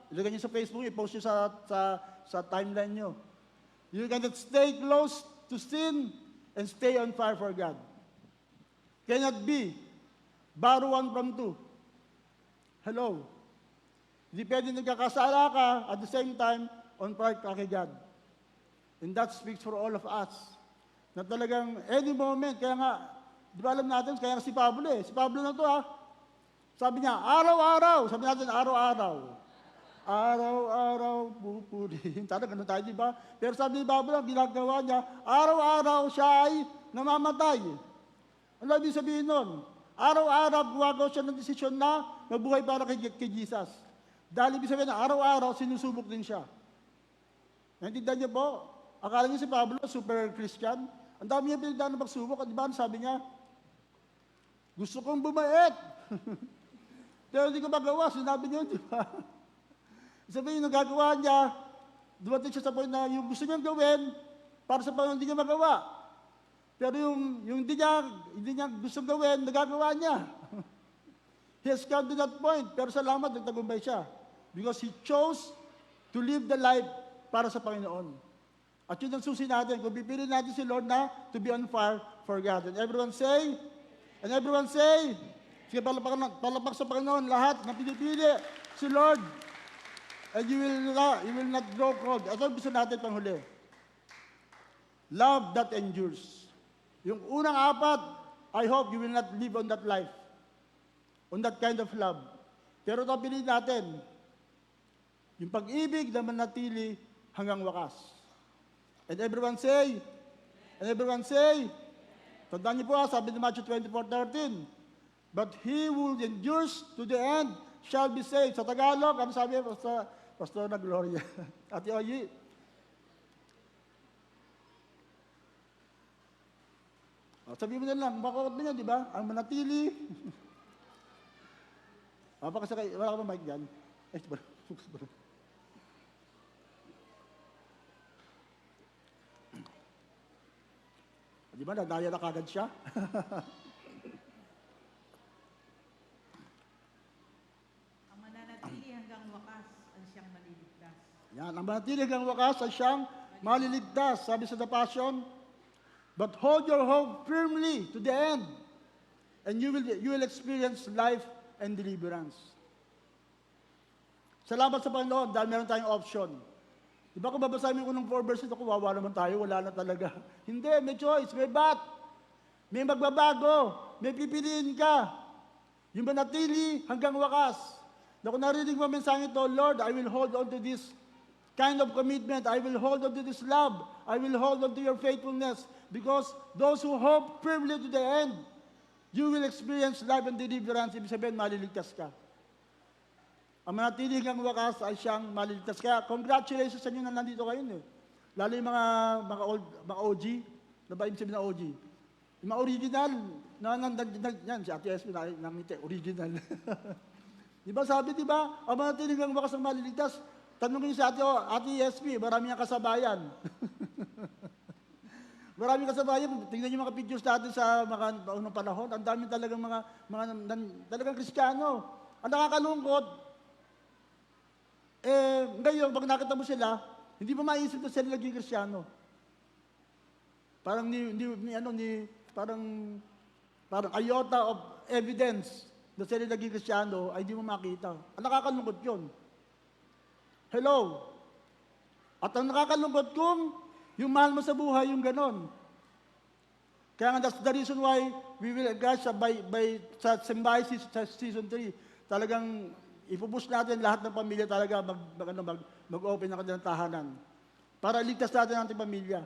ilagay niyo sa Facebook, i-post niyo sa timeline niyo. You cannot stay close to sin and stay on fire for God. Cannot be. Borrow one from two. Hello. Hindi pwede nagkakasala ka at the same time on fire ka kay God. And that speaks for all of us. Na talagang any moment, kaya nga, di ba alam natin, kaya nga si Pablo Si Pablo na to Sabi niya, araw-araw. Sabi natin, araw-araw. Araw-araw, pupurihin. Tara, ganun tayo, di ba? Pero sabi ni Pablo, ang ginagawa niya, araw-araw siya ay namamatay. Ano ibig sabihin nun? Araw-araw, gumagawa siya ng desisyon na mabuhay para kay Jesus. Dahil ibig sabihin na araw-araw, sinusubok din siya. Naintindihan niyo po? Akala niyo si Pablo, super Christian. Ang dami niya pinagdaan ng pagsubok. At di ba, sabi niya, gusto kong bumait. Pero hindi ko magawa. Sinabi niyo, di ba? Sabi niyo, nagagawa niya, dumating siya sa point na yung gusto niyang gawin, para sa Panginoon, hindi niya magawa. Pero yung hindi niya gusto gawin, nagagawa niya. He has come to that point. Pero salamat, nagtagumpay siya. Because he chose to live the life para sa Panginoon. At yun ang susi natin. Kung pipili natin si Lord na to be on fire for God. And everyone say, sige, palapak sa Panginoon, lahat na pinipili si Lord. And you will not grow cold. At ang gusto natin panghuli. Love that endures. Yung unang apat, I hope you will not live on that life. On that kind of love. Pero ito piliin natin. Yung pag-ibig na manatili hanggang wakas. And everyone say, tandaan niyo po sabi ni Matthew 24:13, but he who endures to the end shall be saved. Sa Tagalog, ano sabi sa Pastor na Gloria? Ate Oyi. Sabi mo na lang, makakot na yan, di ba? Ang manatili. Baka wala ka pa mic dyan. Di ba, nadaya na kagad siya? Ang mananatili hanggang wakas ang siyang maliligtas. Yan, ang manatili hanggang wakas ay siyang maliligtas. Sabi sa The Passion, but hold your hope firmly to the end, and you will experience life and deliverance. Salamat sa Panginoon dahil meron tayong option. Di ba kung babasahin mo yung unang 4 verses, ako, wawa naman tayo, wala na talaga. Hindi, may choice, may bat. May magbabago, may pipiliin ka. Yung manatili hanggang wakas. Na kung narinig mo ang mensahe ito, Lord, I will hold on to this kind of commitment. I will hold on to this love. I will hold on to your faithfulness. Because those who hope firmly to the end, you will experience life and deliverance. Ibig sabihin, maliligtas ka. Ang manatili hanggang wakas ay siyang maliligtas. Kaya congratulations sa inyo na nandito kayo. Lalo yung mga OG, na ba ibig sabihin na OG? Yung mga original, yan, si Ate Esme nangiti, original. Di ba sabi, di ba, ang manatili hanggang wakas ang maliligtas, tanongin sa Ate Esme, marami ang kasabayan. Maraming kasabayan, tingnan niyo mga pictures natin sa mga unang panahon, ang dami talagang talagang Kristiyano. Ang nakakalungkot, ngayon, pag nakita mo sila, hindi mo maiisip na sila naging Kristiyano. Parang parang iota of evidence na sila naging Kristiyano ay hindi mo makita. Ang nakakalungkot yun. Hello? At ang nakakalungkot kung yung mahal mo sa buhay, yung ganon. Kaya nga, that's the reason why we will, guys, sa Simbahay sa Season 3, talagang ipupush natin lahat ng pamilya talaga mag-open ng kanilang tahanan. Para ligtas natin ang ating pamilya.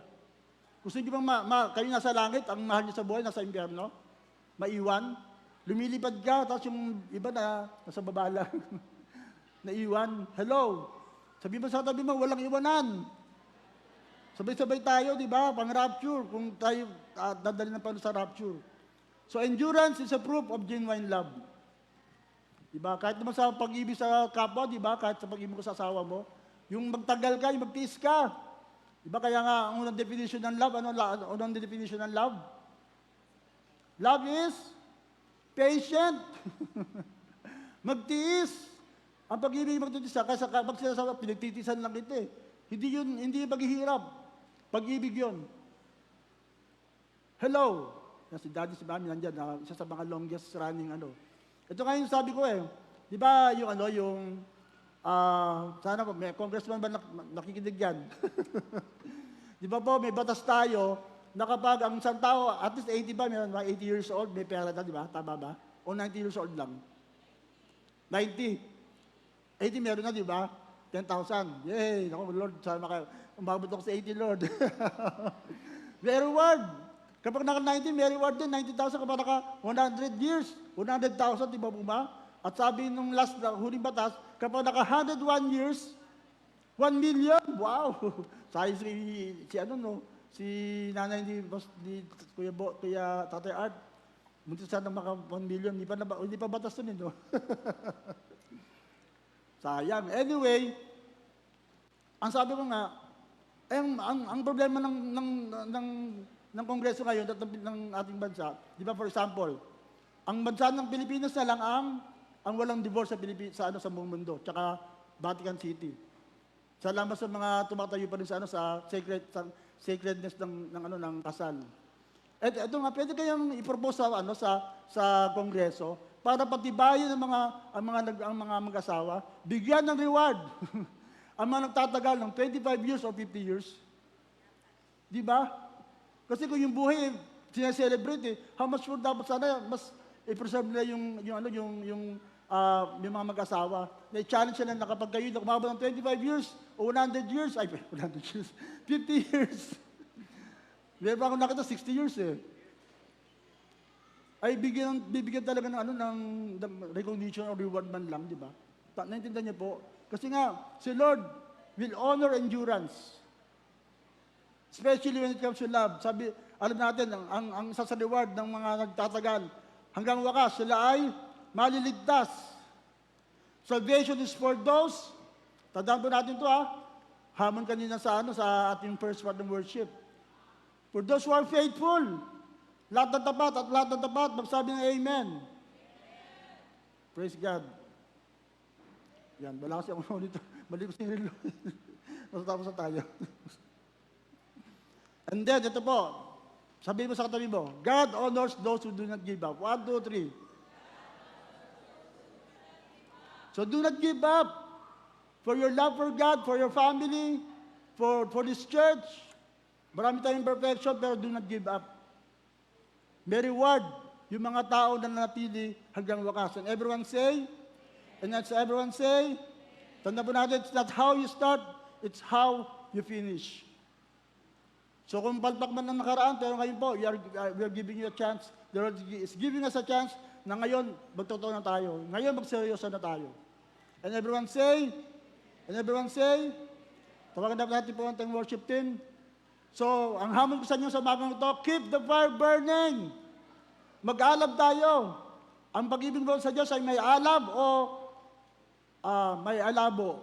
Gusto niyo bang kayo nasa langit, ang mahal niyo sa buhay, nasa impyerno? Maiwan? Lumilipad ka, tapos yung iba na nasa baba lang. Naiwan. Hello? Sabi mo sa tabi mo, walang iwanan. Sabay-sabay tayo, di ba? Pang-rapture, kung tayo dadali ng pano sa rapture. So endurance is a proof of genuine love. Di ba? Kahit naman sa pag-ibig sa kapwa, di ba? Kahit sa pag-ibig mo sa asawa mo, yung magtagal ka, yung magtiis ka. Di ba? Kaya nga, ang unang definition ng love, unang definition ng love? Love is patient. Magtiis. Ang pag-ibig magtitiis, kasi pag sinasabi, pinagtitiisan lang ito eh. Hindi yung paghihirap. Pag-ibig yun. Hello. Yan, si Daddy, si Mami, nandyan, isa sa mga longest running Ito nga yung sabi ko eh. Di ba yung sana po, may congressman ba nakikinig yan? Di ba po, may batas tayo na kapag ang isang tao, at least 80 ba, may 80 years old, may pera na, di ba? Tama ba? O 90 years old lang? 90. 80 meron na, di ba? 10,000. Yay! Naku, Lord, sana umabot ako sa 80, Lord. May reward. Kapag naka-90, may reward din. 90,000 kapag naka 100 years. 100,000, di ba po ba? At sabi nung last na huling batas, kapag naka 101 years, 1 million. Wow! Sabi si nanay ni Kuya Tatay Art, munti sana maka 1 million. Hindi pa batas nun, no? Sayang. Anyway, ang sabi ko nga, ang problema ng Kongreso ngayon at ng ating bansa, di ba for example, ang bansa ng Pilipinas na lang ang walang divorce sa buong mundo, tsaka Vatican City. Salamat sa mga tumatayo pa rin sa sacredness ng kasal. At ito nga, pwede kayang i-propose sa Kongreso para patibayin ang mga mag-asawa, bigyan ng reward ang mga nagtatagal ng 25 years or 50 years. Di ba? Kasi kung yung buhay sineselebrate how much more dapat sana mas i-preserve nila yung mga mag-asawa. Na-challenge sila na kapag kayo umabot ng 25 years o 100 years, 50 years. Meron pa akong nakita 60 years ay bibigyan talaga ng recognition or reward man lang, di ba? Naintindihan niyo po? Kasi nga, si Lord will honor endurance. Especially when it comes to love. Sabi, alam natin, ang isa sa reward ng mga nagtatagal, hanggang wakas, sila ay maliligtas. Salvation is for those, tandaan po natin ito hamon kanina sa ating first part ng worship. For those who are faithful, lahat ng tapat, magsabi ng amen. Praise God. Yan, wala kasi ako dito. Mali ko sinilo. Masatapos na tayo. And then, ito po. Sabihin mo sa katabi mo, God honors those who do not give up. 1, 2, 3. So do not give up. For your love for God, for your family, for this church. Marami tayong imperfection, pero do not give up. May reward yung mga tao na nanatili hanggang wakas. And everyone say, tanda po natin, it's not how you start, it's how you finish. So kung palpak man ang nakaraan, pero ngayon po, we are giving you a chance. The Lord is giving us a chance na ngayon, magtotoo na tayo. Ngayon, magseryoso na tayo. And everyone say, tawagan natin po ang worship team. So, ang hamon ko sa inyo sa umagang ito, keep the fire burning. Mag-alab tayo. Ang pag-ibig mo sa Diyos ay may alab o may alabo.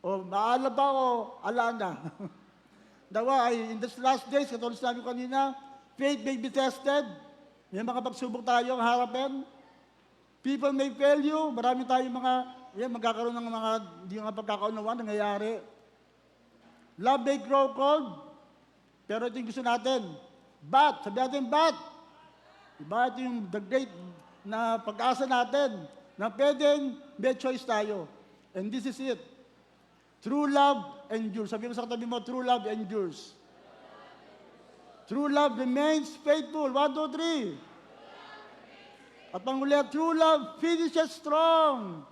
O maalab ba o alana. Dawa ay in these last days, katulad sinabi ko kanina, faith may be tested. May mga pagsubok tayo ang harapin. People may fail you. Marami tayong magkakaroon ng mga hindi nga pagkakaunawan, nangyayari. Love may grow cold, pero ito yung gusto natin. But, sabi natin, but. Diba? Ito yung the great na pag-asa natin, na pwedeng may choice tayo. And this is it. True love endures. Sabi mo sa katabi mo, true love endures. True love remains faithful. 1, 2, 3. At panghuli, true love finishes strong.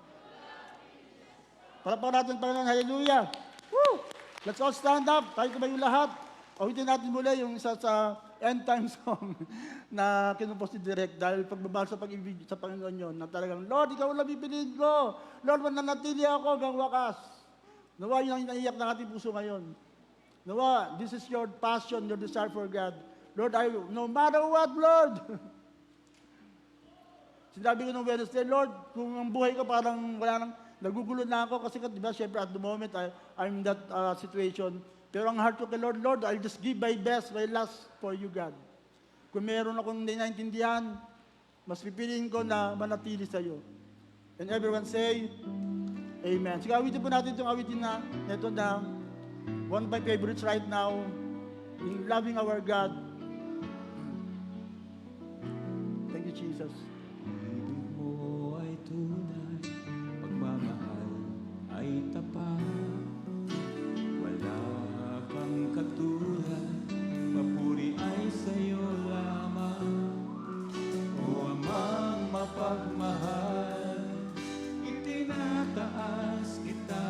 Palapakan natin, Panginoon. Hallelujah. Woo! Let's all stand up. Tayo tumayo lahat. Awitin natin muli yung isa sa end time song na kinupos ni Direk dahil pagmamahal sa pag-ibig sa Panginoon yun, na talagang, Lord, ikaw ang pipiliin ko. Lord, mananatili ako hanggang wakas. Nawa, yun ang naiyak ng ating puso ngayon. Nawa, this is your passion, your desire for God. Lord, no matter what, Lord. Sinabi ko nung Wednesday, Lord, kung ang buhay ko parang wala nang, nagugulo na ako kasi di ba, syempre at the moment, I'm in that situation. Pero ang heart ko kay Lord, Lord, I'll just give my best, my last for you, God. Kung meron akong ninaintindihan, mas pipiliin ko na manatili sa iyo. And everyone say, Amen. Sige, awitin po natin itong awitin na, ito na, one of my favorites right now, in loving our God. Thank you, Jesus. Ibig mo ay tunay, pagmamahal ay tapat. Wala kang katulad, papuri ay sa'yo lamang. O Amang mapagmahal, itinataas kita,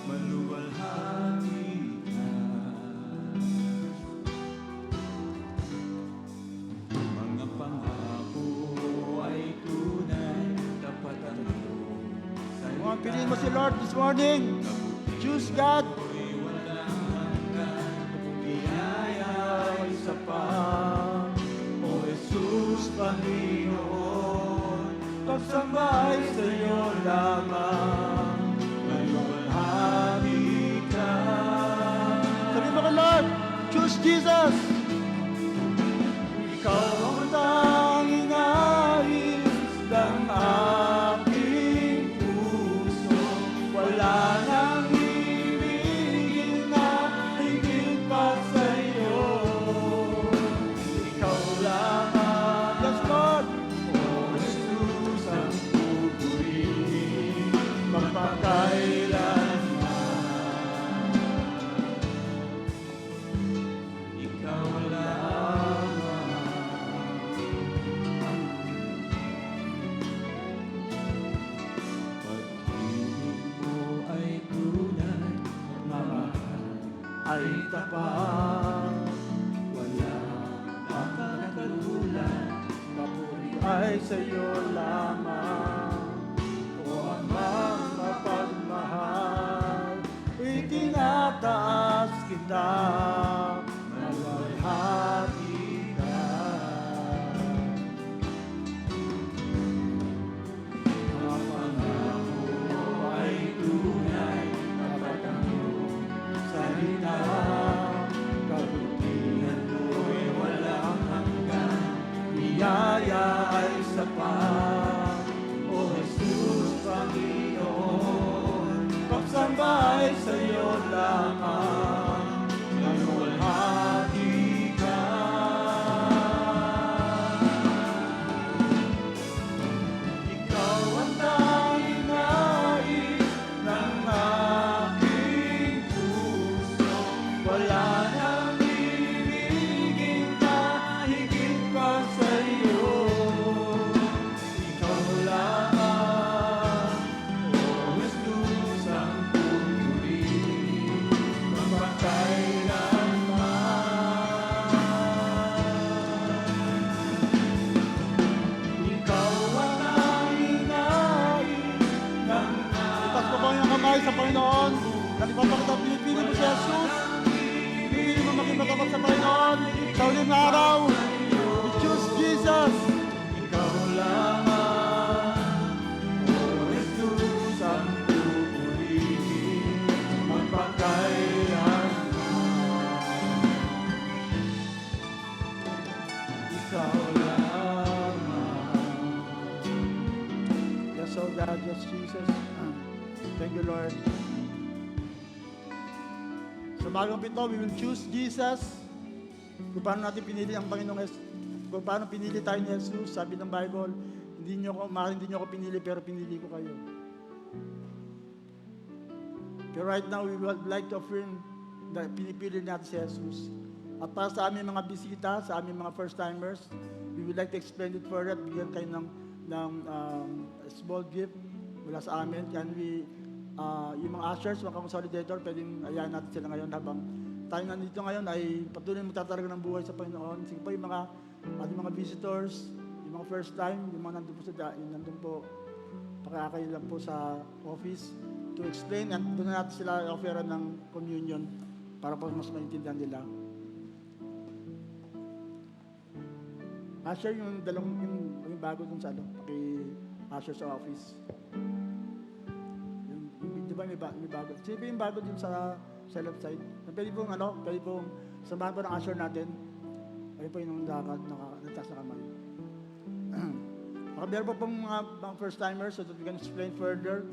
maluwalhati ka. Mga pangako ay tunay, tapat ang iyong Come on, piliin mo si Lord this morning. Choose God. Biyaya ay sapat, O Jesus Panginoon, pagsambay sa iyo lamang, maluwalhati ka. Sabi mo kay Lord, choose Jesus. Ikaw ang tanging nais ng aking puso. Wala nang ibigin na higit pa sa iyo. Ikaw lamang. Yes, Lord. O Jesus ang pupurihin, magpakailanman. Ikaw lamang. Pag-ibig mo ay tunay, mahal Ay tapat. wala makakatulad. Papuri ay sa iyo lamang. O Amang mapagmahal, itinataas kita, maluwalhati ka. Mga pangako ay tunay, tapat ang iyong salita. Kabutihan mo'y walang hanggan, biyaya ay sapat. O Jesus Panginoon, pagsambay sa iyo lamang, maluwalhati ka. Ikaw ang tanging nais ng aking puso. Wala nang ibigin na higit pa sa iyo. Ikaw lamang, O Jesus ang pupurihin, magpakailanman. Ikaw ang tanging nais ng Itas mo ba yung kamay sa Panginoon? Nalipapakita, pinipili mo si Jesus. Pinipili mo maging matapat sa Panginoon. Sa uling araw, we choose Jesus. Ikaw lamang, O Jesus ang pupurihin, magpakailanman. Ikaw lamang. Yes, oh God, yes, Jesus. Thank you, Lord. Sa bagang pito, we will choose Jesus. Kung paano natin pinili ang Panginoong kung paano pinili tayo ni Jesus, sabi ng Bible, hindi nyo ako pinili, pero pinili ko kayo. Pero right now, we would like to affirm na pinipili natin si Jesus. At para sa aming mga bisita, sa aming mga first-timers, we would like to explain it further at bigyan kayo ng small gift mula sa amin. Can we, yung mga ushers, mga consolidator, pwedeng ayahan natin sila ngayon habang tayo nandito ngayon ay patuloy magtatalaga ng buhay sa Panginoon. Sige po yung mga ating mga visitors, yung mga first time, yung mga nandun po nandun po, pakakayo lang po sa office to explain at doon na natin sila offeran ng communion para po mas maintindihan nila. Usher yung yung bago dun sa paki-usher sa office. Di ba may bago? Sino ba yung bago dun sa left side? Pwede pong samahan po ng usher natin. Ayun po yung nagtaas na kamay. Meron po pong mga first timers so that we can explain further.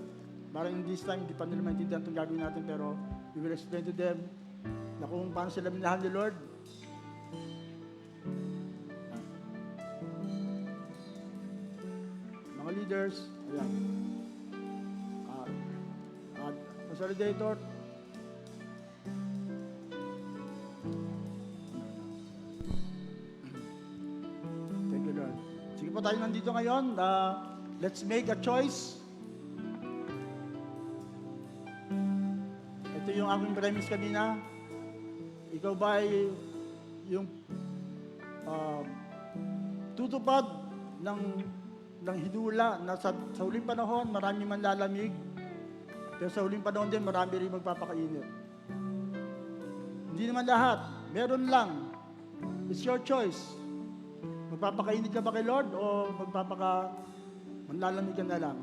Parang this time, hindi pa nila maintindihan itong gagawin natin, pero we will explain to them na kung paano sila minahal ni Lord. Mga leaders, ayan. Consolidator. Thank you, Lord. Sige po tayo nandito ngayon. Let's make a choice. Ito yung aking premise kanina. Ikaw ba ay yung tutupad ng hinula na sa huling panahon marami man lalamig, pero sa huling panahon din marami rin magpapakainit. Hindi naman lahat, meron lang. It's your choice. Magpapakainit ka ba kay Lord o manlalamig ka na lang?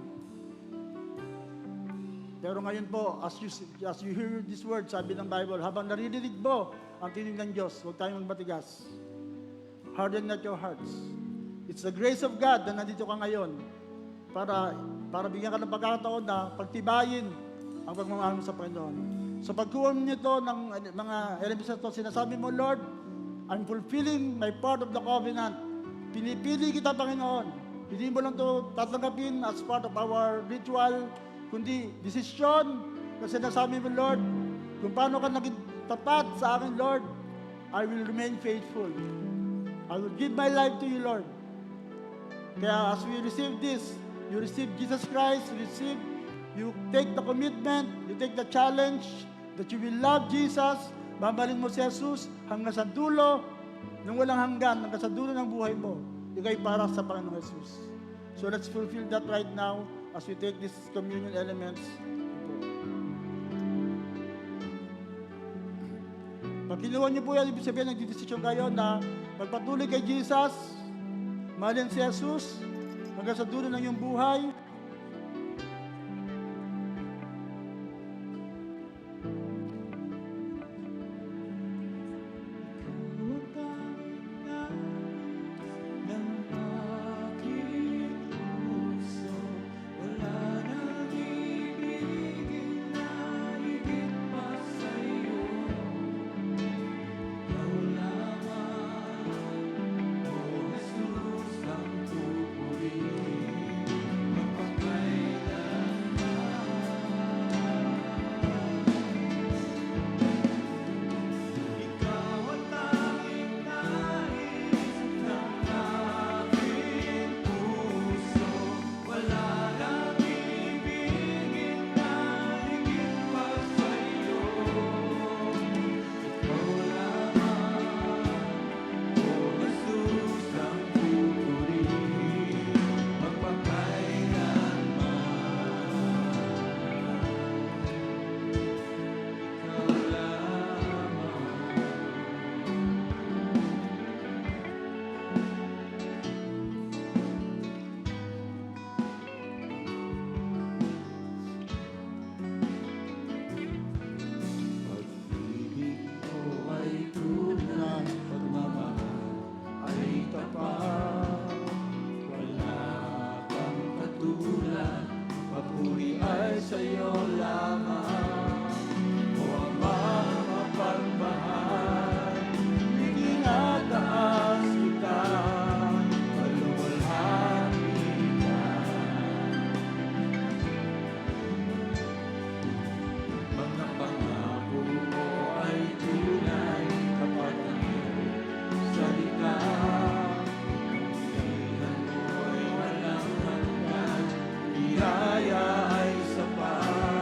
Pero ngayon po, as you hear this word, sabi ng Bible, habang naririnig mo ang tinig ng Diyos, huwag tayong magmatigas. Harden not your hearts. It's the grace of God na nandito ka ngayon para bigyan ka ng pagkakataon na pagtibayin ang pagmamahal mo sa Panginoon. So pagkuha mo nito ng mga elements na ito, sinasabi mo, Lord, I'm fulfilling my part of the covenant. Pinipili kita, Panginoon. Hindi mo lang ito tatanggapin as part of our ritual, kundi desisyon na sinasabi mo, Lord, kung paano ka naging tapat sa akin, Lord, I will remain faithful. I will give my life to you, Lord. Kaya as we receive this, you receive Jesus Christ, you take the commitment, you take the challenge that you will love Jesus, babalin mo si Jesus hanggang sa dulo ng walang hanggan, hanggang sa dulo ng buhay mo. Ikay para sa Panginoong Jesus. So let's fulfill that right now as we take these communion elements. Pag kinuha niyo po yan, ibig sabihin, nagdidesisyon kayo na magpatuloy kay Jesus, mahalin si Jesus, hanggang sa dulo ng iyong buhay. Biyaya ay sapat.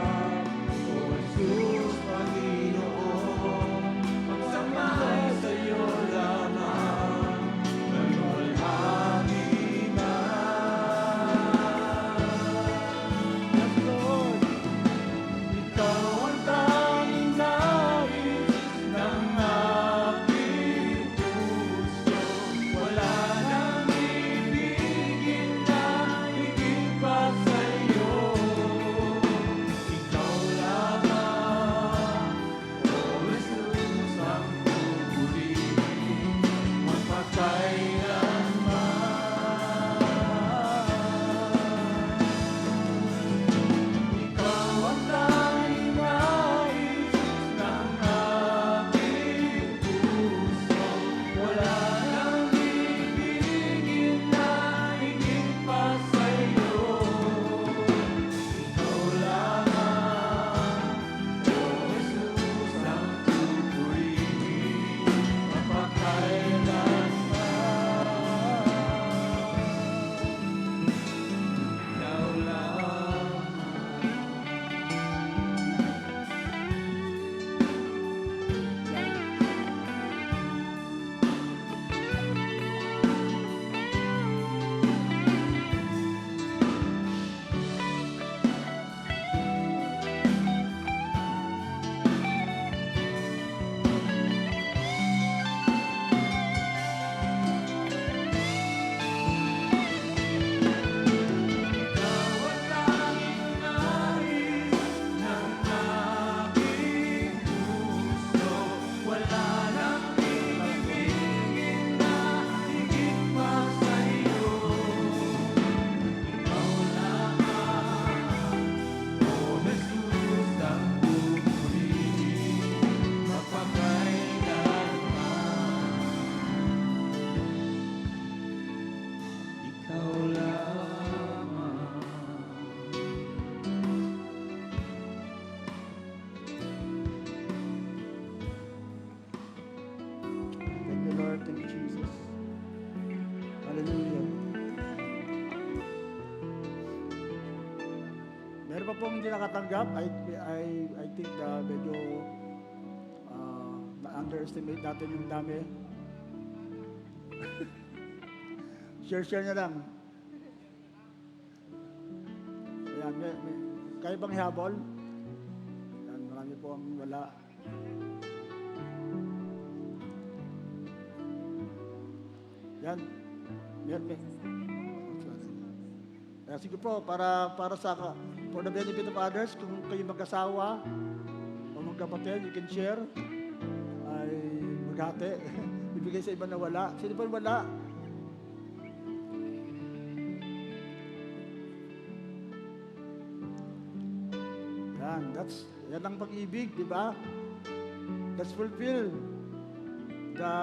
pong hindi nakatanggap, I think medyo na-underestimate natin yung dami. Share na lang. Ayan, kaya bang ihabol? Ayan, marami po ang wala. Yan. Meron. Sige po, para for the benefit of others, kung kayo mag-asawa o magkapatid, you can share. Ay maghati. Ibigay sa iba na wala. Sino pa wala? Yan ang pag-ibig, di ba? Let's fulfill the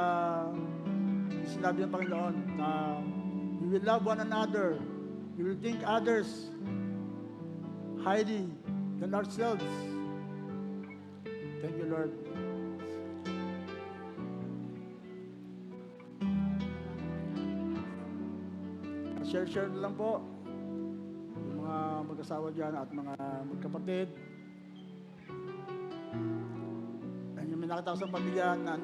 sinabi ng Panginoon na we will love one another. We will think others highly than ourselves. Thank you, Lord. Share na lang po yung mga mag-asawa dyan at mga magkapatid. May nakita ko sa pamilya na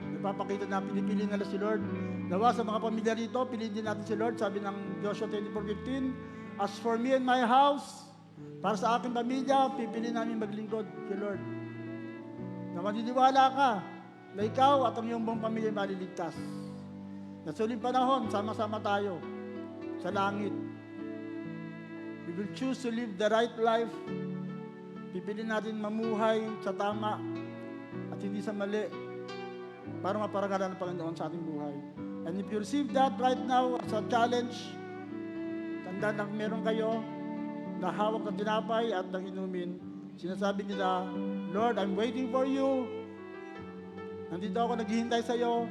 nagpapakita na pinipili nila si Lord. Nawa sa mga pamilya rito, piliin din natin si Lord. Sabi ng Joshua 24:15, as for me and my house, para sa aking pamilya, pipiliin namin maglingkod kay Lord. Na maniniwala ka na ikaw at ang iyong buong pamilya maliligtas. Na sa huling panahon, sama-sama tayo sa langit. We will choose to live the right life. Pipiliin natin mamuhay sa tama at hindi sa mali para maparangalan ng Panginoon sa ating buhay. And if you receive that right now as a challenge, tandaan na meron kayo na hawak ng tinapay at ng inumin. Sinasabi nila, Lord, I'm waiting for you. Nandito ako naghihintay sa iyo.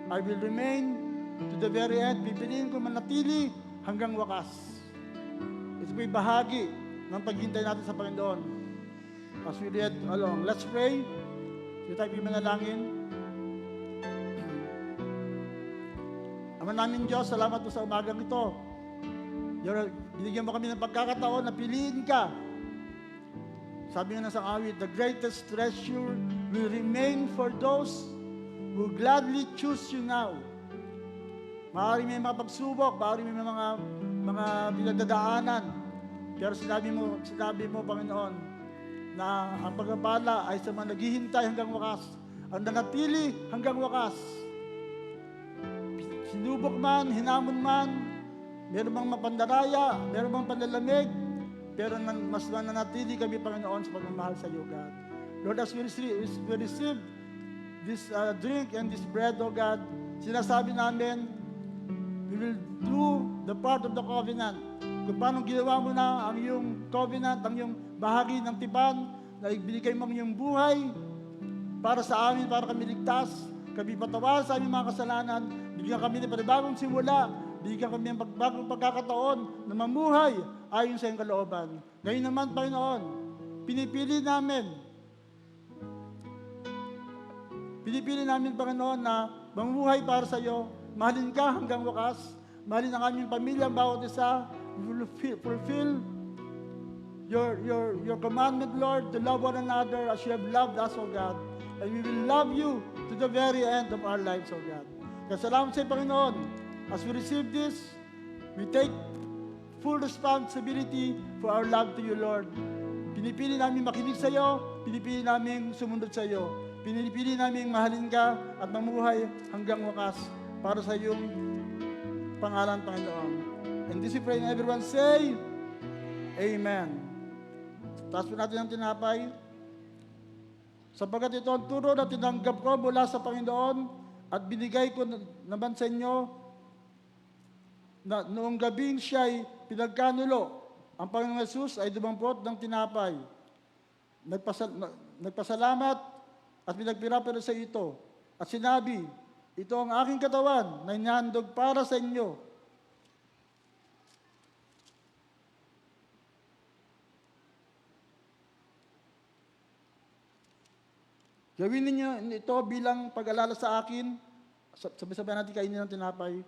I will remain to the very end. Pipiliin ko manatili hanggang wakas. Ito po'y bahagi ng paghintay natin sa Panginoon. As we read along, let's pray. So tayo manalangin. Ama namin Diyos, salamat po sa umagang ito. Binigyan mo kami ng pagkakataon na piliin ka. Sabi nga na sa awit, the greatest treasure will remain for those who gladly choose you now. Maaaring may mga pagsubok, maaaring may mga pinagdadaanan. Pero sinabi mo, Panginoon, na ang pagpapala ay sa mga naghihintay hanggang wakas, ang nanatili hanggang wakas. Sinubok man, hinamon man, meron bang mapandaraya, meron bang panlalamig, pero mas nanatili kami, Panginoon, sa pagmamahal sa iyo, God. Lord, as we receive this drink and this bread, O God, sinasabi namin, we will do the part of the covenant. Kung paano ginawa mo na ang iyong covenant, ang iyong bahagi ng tipan, na ibinigay mo ang iyong buhay para sa amin, para kami ligtas, kami patawar sa aming mga kasalanan, bigyan kami ng panibagong simula, bigyan kami ng bagong pagkakataon na mamuhay ayon sa iyong kalooban. Ngayon naman, Panginoon, pinipili namin, Panginoon, na mamuhay para sa iyo, mahalin ka hanggang wakas, mahalin ang aming pamilya, ang bawat isa. We will fulfill your commandment, Lord, to love one another as you have loved us, O God. And we will love you to the very end of our lives, O God. Kaya salamat sa iyo, Panginoon. As we receive this, we take full responsibility for our love to you, Lord. Pinipili namin makinig sa iyo, pinipili namin sumunod sa iyo. Pinipili namin mahalin ka at mamuhay hanggang wakas para sa iyong pangalan, Panginoon. And this we pray and everyone say, Amen. Taas po natin ang tinapay. Sapagkat ito ang turo na tinanggap ko mula sa Panginoon at binigay ko naman sa inyo na noong gabing siya'y pinagkanulo, ang Panginoong Jesus ay dumampot ng tinapay. Nagpasalamat at pinagpirapiro sa ito. At sinabi, ito ang aking katawan na inihandog para sa inyo. Gawin ninyo ito bilang pag-alala sa akin. Sabay-sabay natin kainin ng tinapay.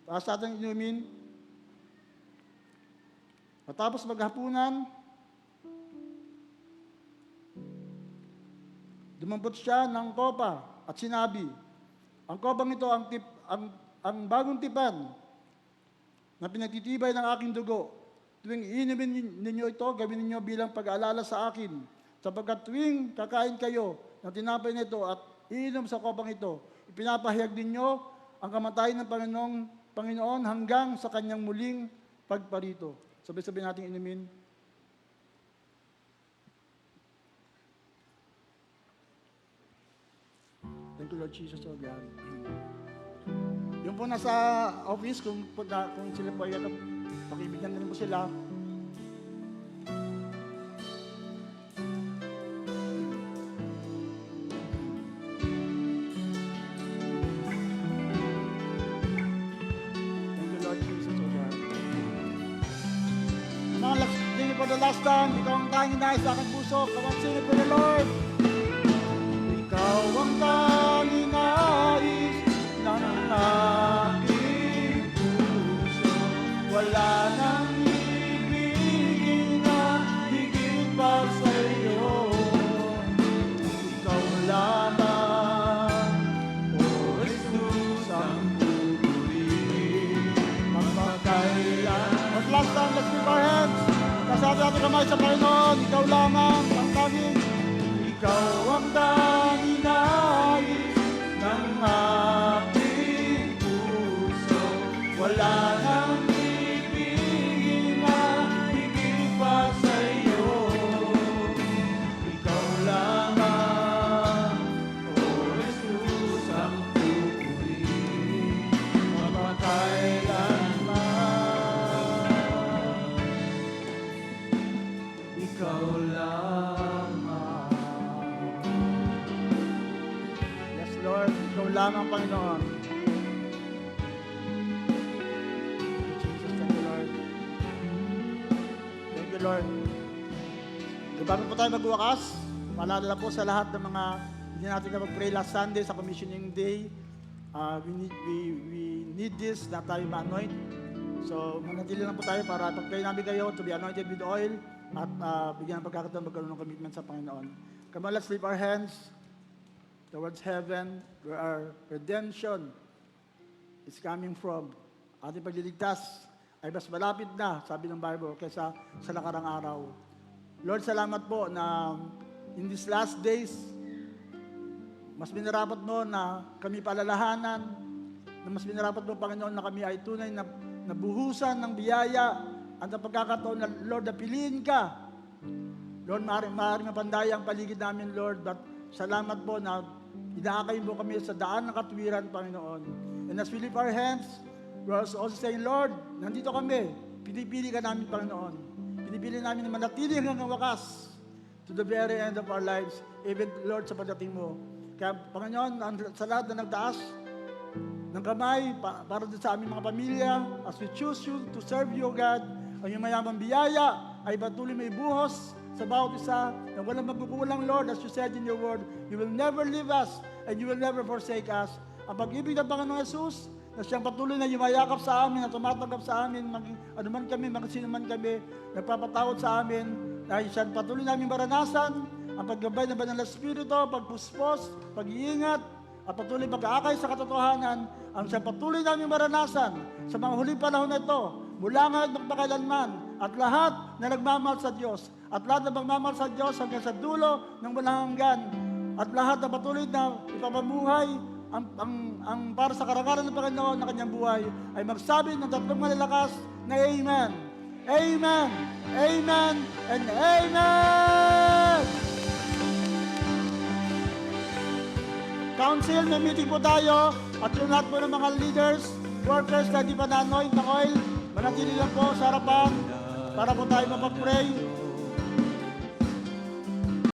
Para sa ating inumin. Matapos maghapunan, dumambot siya ng kopa at sinabi, ang kopang ito ang bagong tipan na pinagtitibay ng aking dugo. Tuwing iinumin ninyo ito, gawin ninyo bilang pag-aalala sa akin. Sapagkat tuwing kakain kayo ng tinapay nito at iinom sa kopang ito, ipinapahayag ninyo ang kamatayan ng Panginoon hanggang sa kanyang muling pagparito. Sabay-sabay natin inumin. Thank you, Lord Jesus, O God. Yung po nasa office, kung sila po ay pakibigyan na rin po sila. Thank you, Lord Jesus, O God. Thank you for the last time. Ikaw ang tanging nais sa aking puso. Come on, sing it for the Lord. Ikaw ang tanging nais ng aking puso. Wala nang ibigin na higit pa sa iyo. Ikaw lamang, O Jesus, ang pupurihin magpakailan. At last time, let's lift our hands. Kasabi natin kamay sa Panginoon. Ikaw lamang ang tanging. Ikaw ang tanging nais ng aking puso. Wala nang ibigin na higit pa sa iyo. Ikaw lamang, O Jesus, ang pupurihin magpakailanman. Ikaw lamang. Yes, Lord, ikaw lamang, Panginoon. Jesus, thank you, Lord. Thank you, Lord. Bago po tayo magwakas, paalala po sa lahat ng mga hindi natin na mag-pray last Sunday sa commissioning day. We need this na tayo ma-anoint. So, manatili lang po tayo para pag-pray namin kayo to be anointed with oil at bigyan ng pagkakataon magkaroon ng commitment sa Panginoon. Come on, let's lift our hands towards heaven where our redemption is coming from. Ating pagliligtas ay mas malapit na, sabi ng Bible, kaysa sa nakarang araw. Lord, salamat po na in these last days, mas minarapat mo na kami palalahanan, na mas minarapat mo, Panginoon, na kami ay tunay na nabuhusan ng biyaya at ang pagkakataon na, Lord, napiliin ka. Lord, maaaring mapandaya ang paligid namin, Lord, but salamat po na inaakay mo kami sa daan ng katwiran, Panginoon. And as we lift our hands, we're also saying, Lord, nandito kami. Pinipili ka namin, Panginoon. Pinipili namin na manatili hanggang wakas to the very end of our lives, even, Lord, sa pagdating mo. Kaya, Panginoon, sa lahat na nagtaas ng kamay para sa aming mga pamilya, as we choose you to serve you, O God, ang iyong mayamang biyaya ay patuloy may buhos sa bawat isa na walang magkukulang, Lord, as you said in your word, you will never leave us and you will never forsake us. Ang pag-ibig ng Panginoong Jesus, na siyang patuloy na yumayakap sa amin, na tumatanggap sa amin, anuman kami, sino man kami, nagpapatawad sa amin, na siyang patuloy namin maranasan, ang paggabay ng Banal na Espiritu, pagpuspos, pag-iingat, at patuloy pag-aakay sa katotohanan, ang siyang patuloy namin maranasan sa mga huling panahon na ito, mula ngayon magpakailanman, at lahat na nagmamahal sa Diyos, at lahat na magmamahal sa Diyos hanggang sa dulo ng walang hanggan, at lahat na patuloy na ipapamuhay ang para sa karangalan ng Panginoon na kanyang buhay, ay magsabi ng tatlong malalakas na Amen. Amen, Amen, and Amen! Council, may meeting po tayo at yung lahat po ng mga leaders, workers na di pa na-anoint ng oil, manatili lang po sa harapan para po tayo mapag-pray.